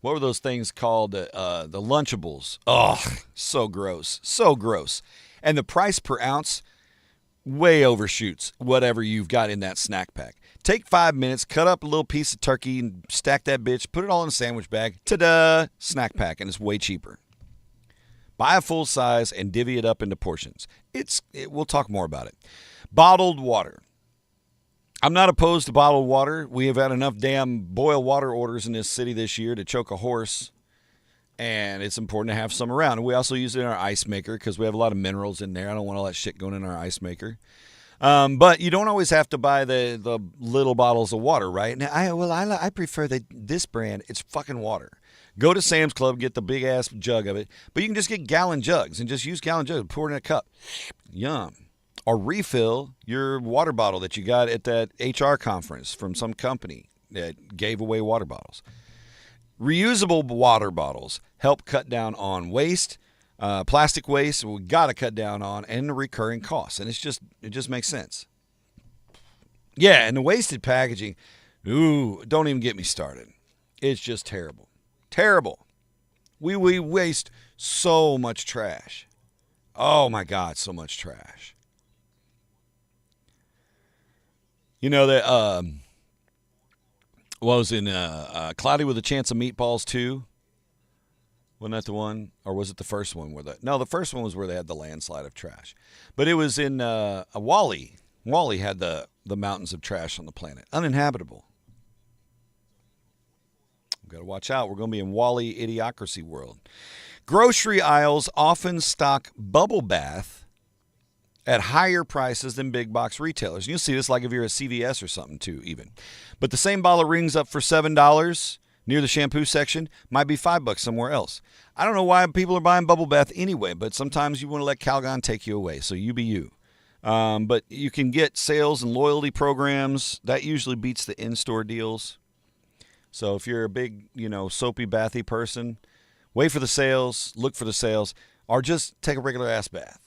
what were those things called? The Lunchables. Oh, so gross. So gross. And the price per ounce way overshoots whatever you've got in that snack pack. Take 5 minutes, cut up a little piece of turkey and stack that bitch, put it all in a sandwich bag. Ta-da! Snack pack, and it's way cheaper. Buy a full size and divvy it up into portions. We'll talk more about it. Bottled water. I'm not opposed to bottled water. We have had enough damn boil water orders in this city this year to choke a horse, and it's important to have some around. And we also use it in our ice maker because we have a lot of minerals in there. I don't want all that shit going in our ice maker. But you don't always have to buy the little bottles of water, right? Now, I prefer this brand. It's fucking water. Go to Sam's Club, get the big-ass jug of it. But you can just get gallon jugs and just use gallon jugs. Pour it in a cup. Yum. Or refill your water bottle that you got at that HR conference from some company that gave away water bottles. Reusable water bottles help cut down on waste, plastic waste. We got to cut down on, and the recurring costs. And it just makes sense. Yeah, and the wasted packaging. Ooh, don't even get me started. It's just terrible. Terrible. We waste so much trash. Oh my God, so much trash. You know that what was in Cloudy with a Chance of Meatballs 2? Wasn't that the one? Or was it the first one? No, the first one was where they had the landslide of trash. But it was in Wall-E. Wall-E had the mountains of trash on the planet. Uninhabitable. We've got to watch out. We're going to be in Wall-E idiocracy world. Grocery aisles often stock bubble bath at higher prices than big box retailers. You'll see this like if you're a CVS or something too, even. But the same bottle of rings up for $7 near the shampoo section might be $5 somewhere else. I don't know why people are buying bubble bath anyway, but sometimes you want to let Calgon take you away, so you be you. But you can get sales and loyalty programs. That usually beats the in-store deals. So if you're a big, soapy, bathy person, wait for the sales, look for the sales, or just take a regular ass bath.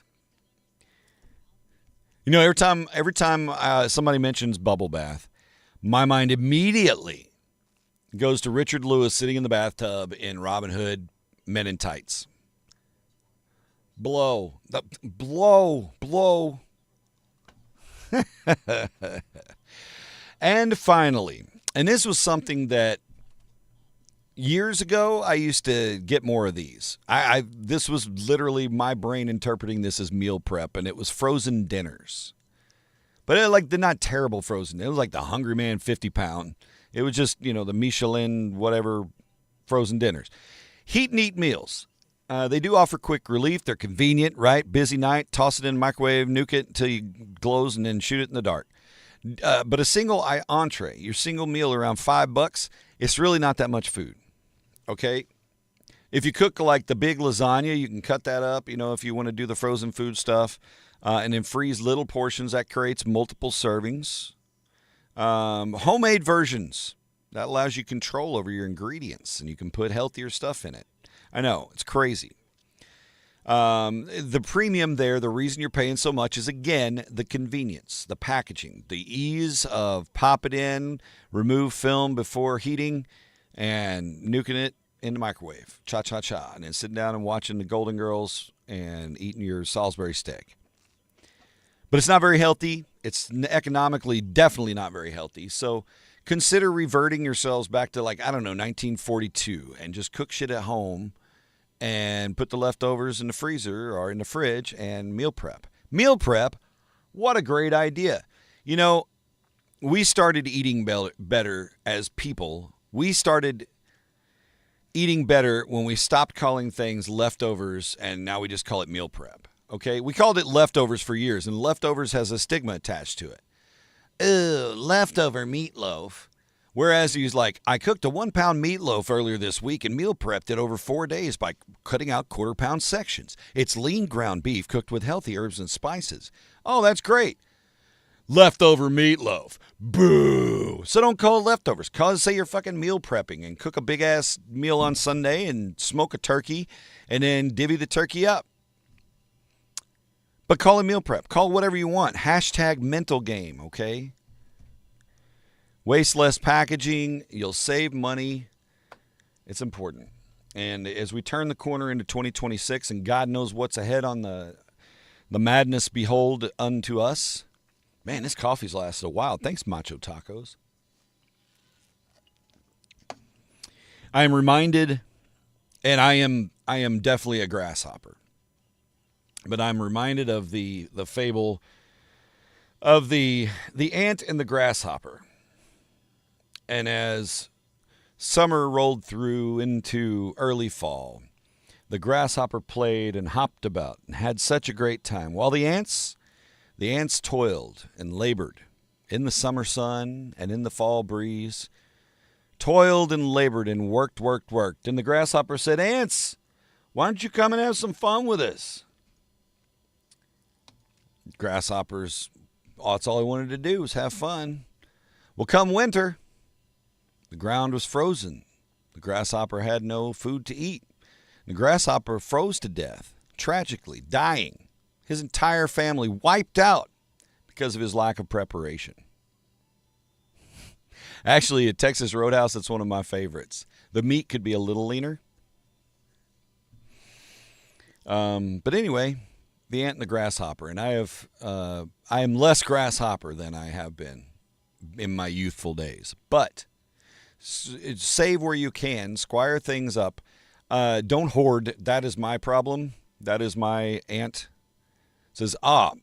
Every time somebody mentions bubble bath, my mind immediately goes to Richard Lewis sitting in the bathtub in Robin Hood, Men in Tights. Blow. And finally, and this was something that years ago I used to get more of these. This was literally my brain interpreting this as meal prep, and it was frozen dinners. But they're not terrible frozen. It was like the Hungry Man 50-pound. It was just, the Michelin whatever frozen dinners. Heat and eat meals. They do offer quick relief. They're convenient, right? Busy night, toss it in the microwave, nuke it until it glows, and then shoot it in the dark. But a single entree, your single meal around $5, it's really not that much food. Okay? If you cook like the big lasagna, you can cut that up, if you want to do the frozen food stuff, and then freeze little portions. That creates multiple servings. Homemade versions. That allows you control over your ingredients, and you can put healthier stuff in it. I know, it's crazy. The premium there, the reason you're paying so much is, again, the convenience, the packaging, the ease of pop it in, remove film before heating, and nuking it in the microwave. Cha-cha-cha. And then sitting down and watching the Golden Girls and eating your Salisbury steak. But it's not very healthy. It's economically definitely not very healthy. So consider reverting yourselves back to 1942 and just cook shit at home and put the leftovers in the freezer or in the fridge and meal prep. Meal prep, what a great idea. We started eating better as people. We started eating better when we stopped calling things leftovers, and now we just call it meal prep. Okay? We called it leftovers for years, and leftovers has a stigma attached to it. Ooh, leftover meatloaf. Whereas he's like, I cooked a 1-pound meatloaf earlier this week and meal prepped it over 4 days by cutting out quarter-pound sections. It's lean ground beef cooked with healthy herbs and spices. Oh, that's great. Leftover meatloaf. Boo. So don't call it leftovers. Say you're fucking meal prepping and cook a big-ass meal on Sunday and smoke a turkey and then divvy the turkey up. But call it meal prep. Call it whatever you want. Hashtag mental game, okay? Waste less packaging. You'll save money. It's important. And as we turn the corner into 2026 and God knows what's ahead on the madness behold unto us. Man, this coffee's lasted a while. Thanks, Macho Tacos. I am reminded, and I am definitely a grasshopper, but I'm reminded of the fable of the ant and the grasshopper. And as summer rolled through into early fall, the grasshopper played and hopped about and had such a great time, while the ants toiled and labored in the summer sun and in the fall breeze. Toiled and labored and worked. And the grasshopper said, "Ants, why don't you come and have some fun with us?" Grasshoppers, that's all he wanted to do was have fun. Well, come winter, the ground was frozen. The grasshopper had no food to eat. The grasshopper froze to death, tragically, dying. His entire family wiped out because of his lack of preparation. Actually, at Texas Roadhouse, that's one of my favorites. The meat could be a little leaner. But anyway, the ant and the grasshopper. And I am less grasshopper than I have been in my youthful days. But save where you can. Squire things up. Don't hoard. That is my problem. That is my ant. Says, I've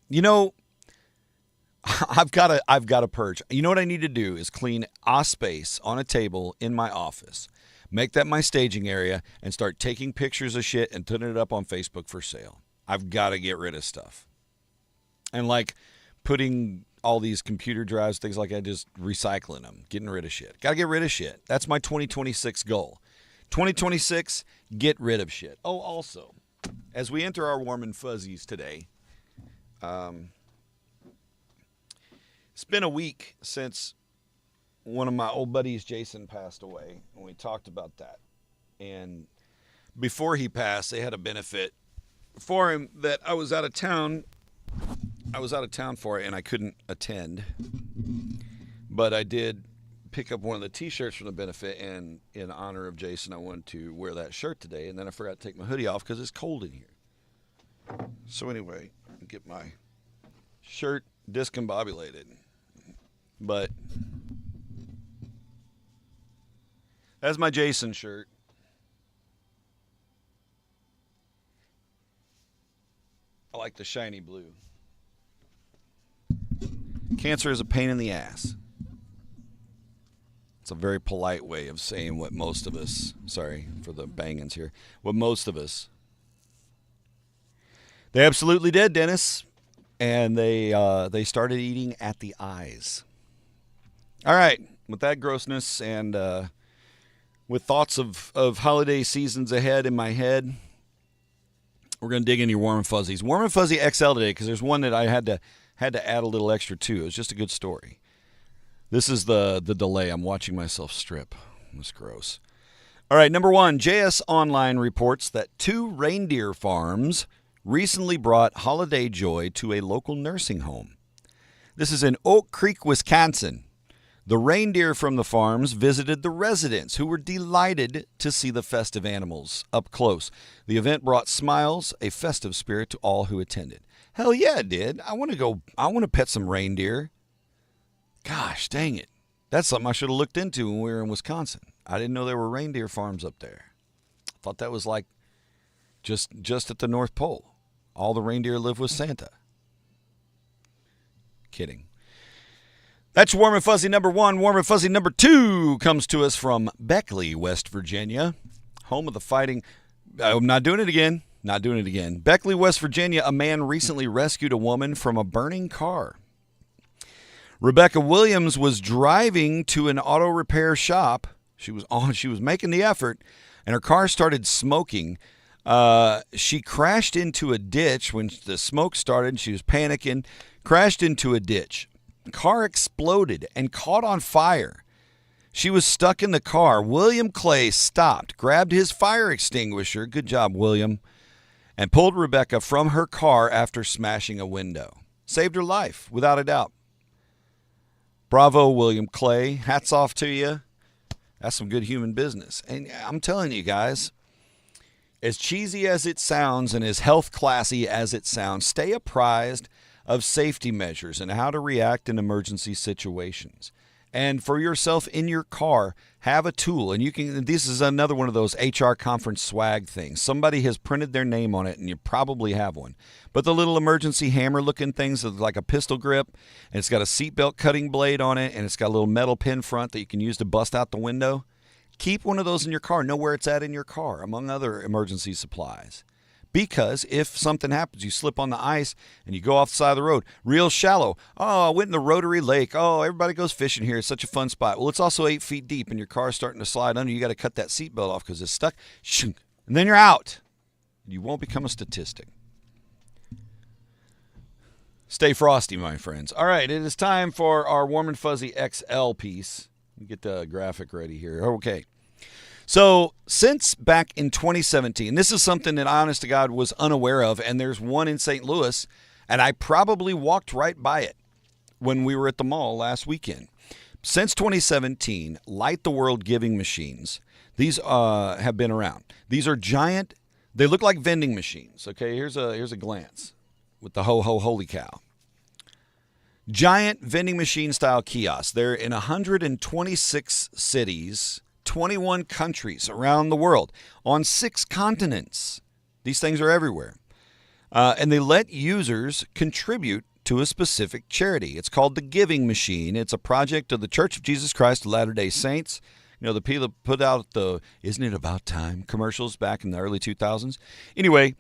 got to purge. You know what I need to do is clean a space on a table in my office, make that my staging area, and start taking pictures of shit and putting it up on Facebook for sale. I've got to get rid of stuff. And like putting all these computer drives, things like that, just recycling them, getting rid of shit. Got to get rid of shit. That's my 2026 goal. 2026, get rid of shit. Oh, also, as we enter our warm and fuzzies today, it's been a week since one of my old buddies, Jason, passed away, and we talked about that. And before he passed, they had a benefit for him that I was out of town. I was out of town for it, and I couldn't attend. But I did pick up one of the T-shirts from the benefit, and in honor of Jason, I wanted to wear that shirt today. And then I forgot to take my hoodie off because it's cold in here. So anyway, get my shirt discombobulated. But that's my Jason shirt. I like the shiny blue. Cancer is a pain in the ass. It's a very polite way of saying what most of us, sorry for the bangings here, what most of us. They absolutely did, Dennis. And they started eating at the eyes. All right, with that grossness and with thoughts of holiday seasons ahead in my head, we're going to dig into your Warm and Fuzzies. Warm and Fuzzy XL today, because there's one that I had to add a little extra to. It was just a good story. This is the delay. I'm watching myself strip. That's gross. All right, number one, JS Online reports that 2 reindeer farms recently brought holiday joy to a local nursing home. This is in Oak Creek, Wisconsin. The reindeer from the farms visited the residents, who were delighted to see the festive animals up close. The event brought smiles, a festive spirit to all who attended. Hell yeah, it did. I want to pet some reindeer. Gosh, dang it. That's something I should have looked into when we were in Wisconsin. I didn't know there were reindeer farms up there. I thought that was like just at the North Pole. All the reindeer live with Santa. Kidding. That's Warm and Fuzzy number 1. Warm and Fuzzy number 2 comes to us from Beckley, West Virginia, home of the fighting. I'm not doing it again. Beckley, West Virginia, a man recently rescued a woman from a burning car. Rebecca Williams was driving to an auto repair shop. She was making the effort, and her car started smoking. She crashed into a ditch when the smoke started. She was panicking, crashed into a ditch. Car exploded and caught on fire. She was stuck in the car. William Clay stopped, grabbed his fire extinguisher. Good job, William. and pulled Rebecca from her car after smashing a window. Saved her life, without a doubt. Bravo, William Clay. Hats off to you. That's some good human business. And I'm telling you guys, as cheesy as it sounds and as health classy as it sounds, stay apprised of safety measures and how to react in emergency situations. And for yourself in your car, have a tool. And you can. This is another one of those HR conference swag things. Somebody has printed their name on it, and you probably have one. But the little emergency hammer-looking things is like a pistol grip, and it's got a seatbelt cutting blade on it, and it's got a little metal pin front that you can use to bust out the window. Keep one of those in your car. Know where it's at in your car, among other emergency supplies. Because if something happens, you slip on the ice and you go off the side of the road, real shallow. Oh, I went in the Rotary Lake. Oh, everybody goes fishing here. It's such a fun spot. Well, it's also 8 feet deep and your car's starting to slide under. You got to cut that seatbelt off because it's stuck. And then you're out. You won't become a statistic. Stay frosty, my friends. All right, it is time for our Warm and Fuzzy XL piece. Let me get the graphic ready here. Okay. So since back in 2017, this is something that I, honest to God, was unaware of, and there's one in St. Louis, and I probably walked right by it when we were at the mall last weekend. Since 2017, Light the World giving machines, these have been around. These are giant, they look like vending machines. Okay, here's a glance with the holy cow. Giant vending machine style kiosks. They're in 126 cities, 21 countries around the world, on 6 continents. These things are everywhere. And they let users contribute to a specific charity. It's called the Giving Machine. It's a project of the Church of Jesus Christ of Latter-day Saints. You know, the people that put out the "Isn't It About Time" commercials back in the early 2000s. Anyway,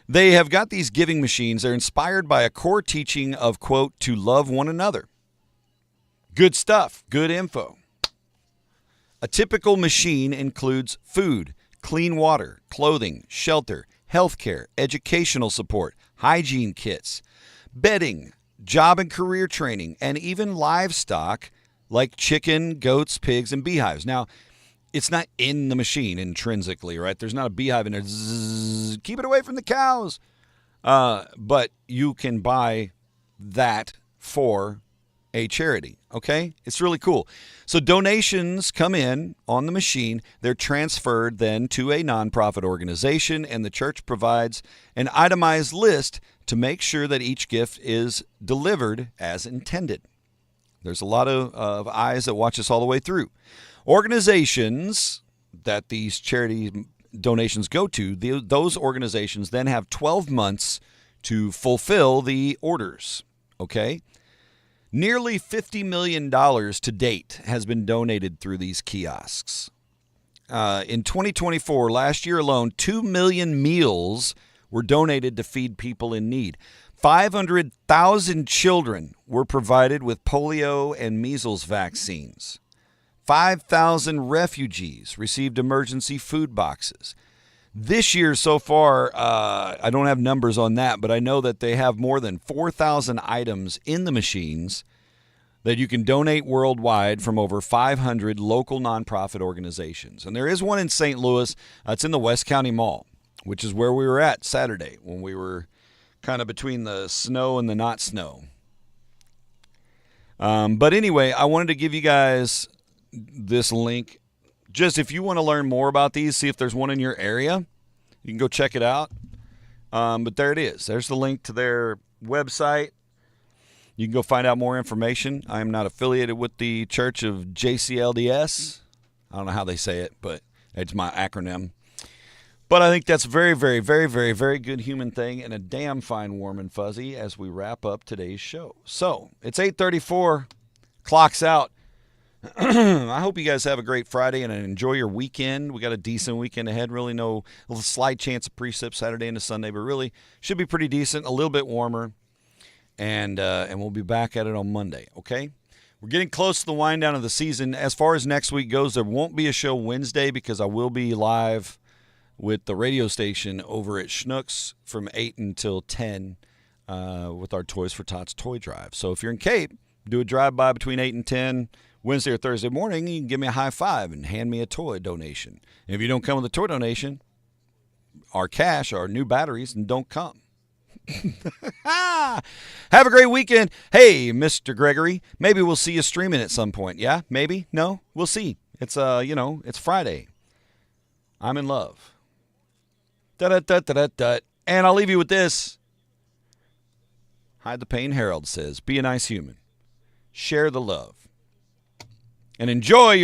they have got these giving machines. They're inspired by a core teaching of, quote, to love one another. Good stuff. Good info. A typical machine includes food, clean water, clothing, shelter, healthcare, educational support, hygiene kits, bedding, job and career training, and even livestock like chicken, goats, pigs, and beehives. Now, it's not in the machine intrinsically, right? There's not a beehive in there. Zzz, keep it away from the cows. But you can buy that for a charity, okay? It's really cool. So donations come in on the machine. They're transferred then to a nonprofit organization, and the church provides an itemized list to make sure that each gift is delivered as intended. There's a lot of eyes that watch this all the way through. Organizations that these charity donations go to, those organizations then have 12 months to fulfill the orders, okay? Nearly $50 million to date has been donated through these kiosks. In 2024, last year alone, 2 million meals were donated to feed people in need. 500,000 children were provided with polio and measles vaccines. 5,000 refugees received emergency food boxes. This year so far, I don't have numbers on that, but I know that they have more than 4,000 items in the machines that you can donate worldwide from over 500 local nonprofit organizations. And there is one in St. Louis. It's in the West County Mall, which is where we were at Saturday when we were kind of between the snow and the not snow. But anyway, I wanted to give you guys this link. Just if you want to learn more about these, see if there's one in your area, you can go check it out. But there it is. There's the link to their website. You can go find out more information. I am not affiliated with the Church of JCLDS. I don't know how they say it, but it's my acronym. But I think that's a very, very, very, very, very good human thing and a damn fine warm and fuzzy as we wrap up today's show. So it's 8:34. Clock's out. I hope you guys have a great Friday and enjoy your weekend. We got a decent weekend ahead. Really no slight chance of precip Saturday into Sunday, but really should be pretty decent, a little bit warmer. And we'll be back at it on Monday, okay? We're getting close to the wind down of the season. As far as next week goes, there won't be a show Wednesday because I will be live with the radio station over at Schnucks from 8 until 10 with our Toys for Tots toy drive. So if you're in Cape, do a drive-by between 8 and 10 Wednesday or Thursday morning, you can give me a high five and hand me a toy donation. And if you don't come with a toy donation, our cash, our new batteries, and don't come. Have a great weekend. Hey, Mr. Gregory, maybe we'll see you streaming at some point. Yeah, maybe? No? We'll see. It's it's Friday. I'm in love. Da-da-da-da-da-da. And I'll leave you with this. Hide the Pain Herald says, be a nice human. Share the love. And enjoy your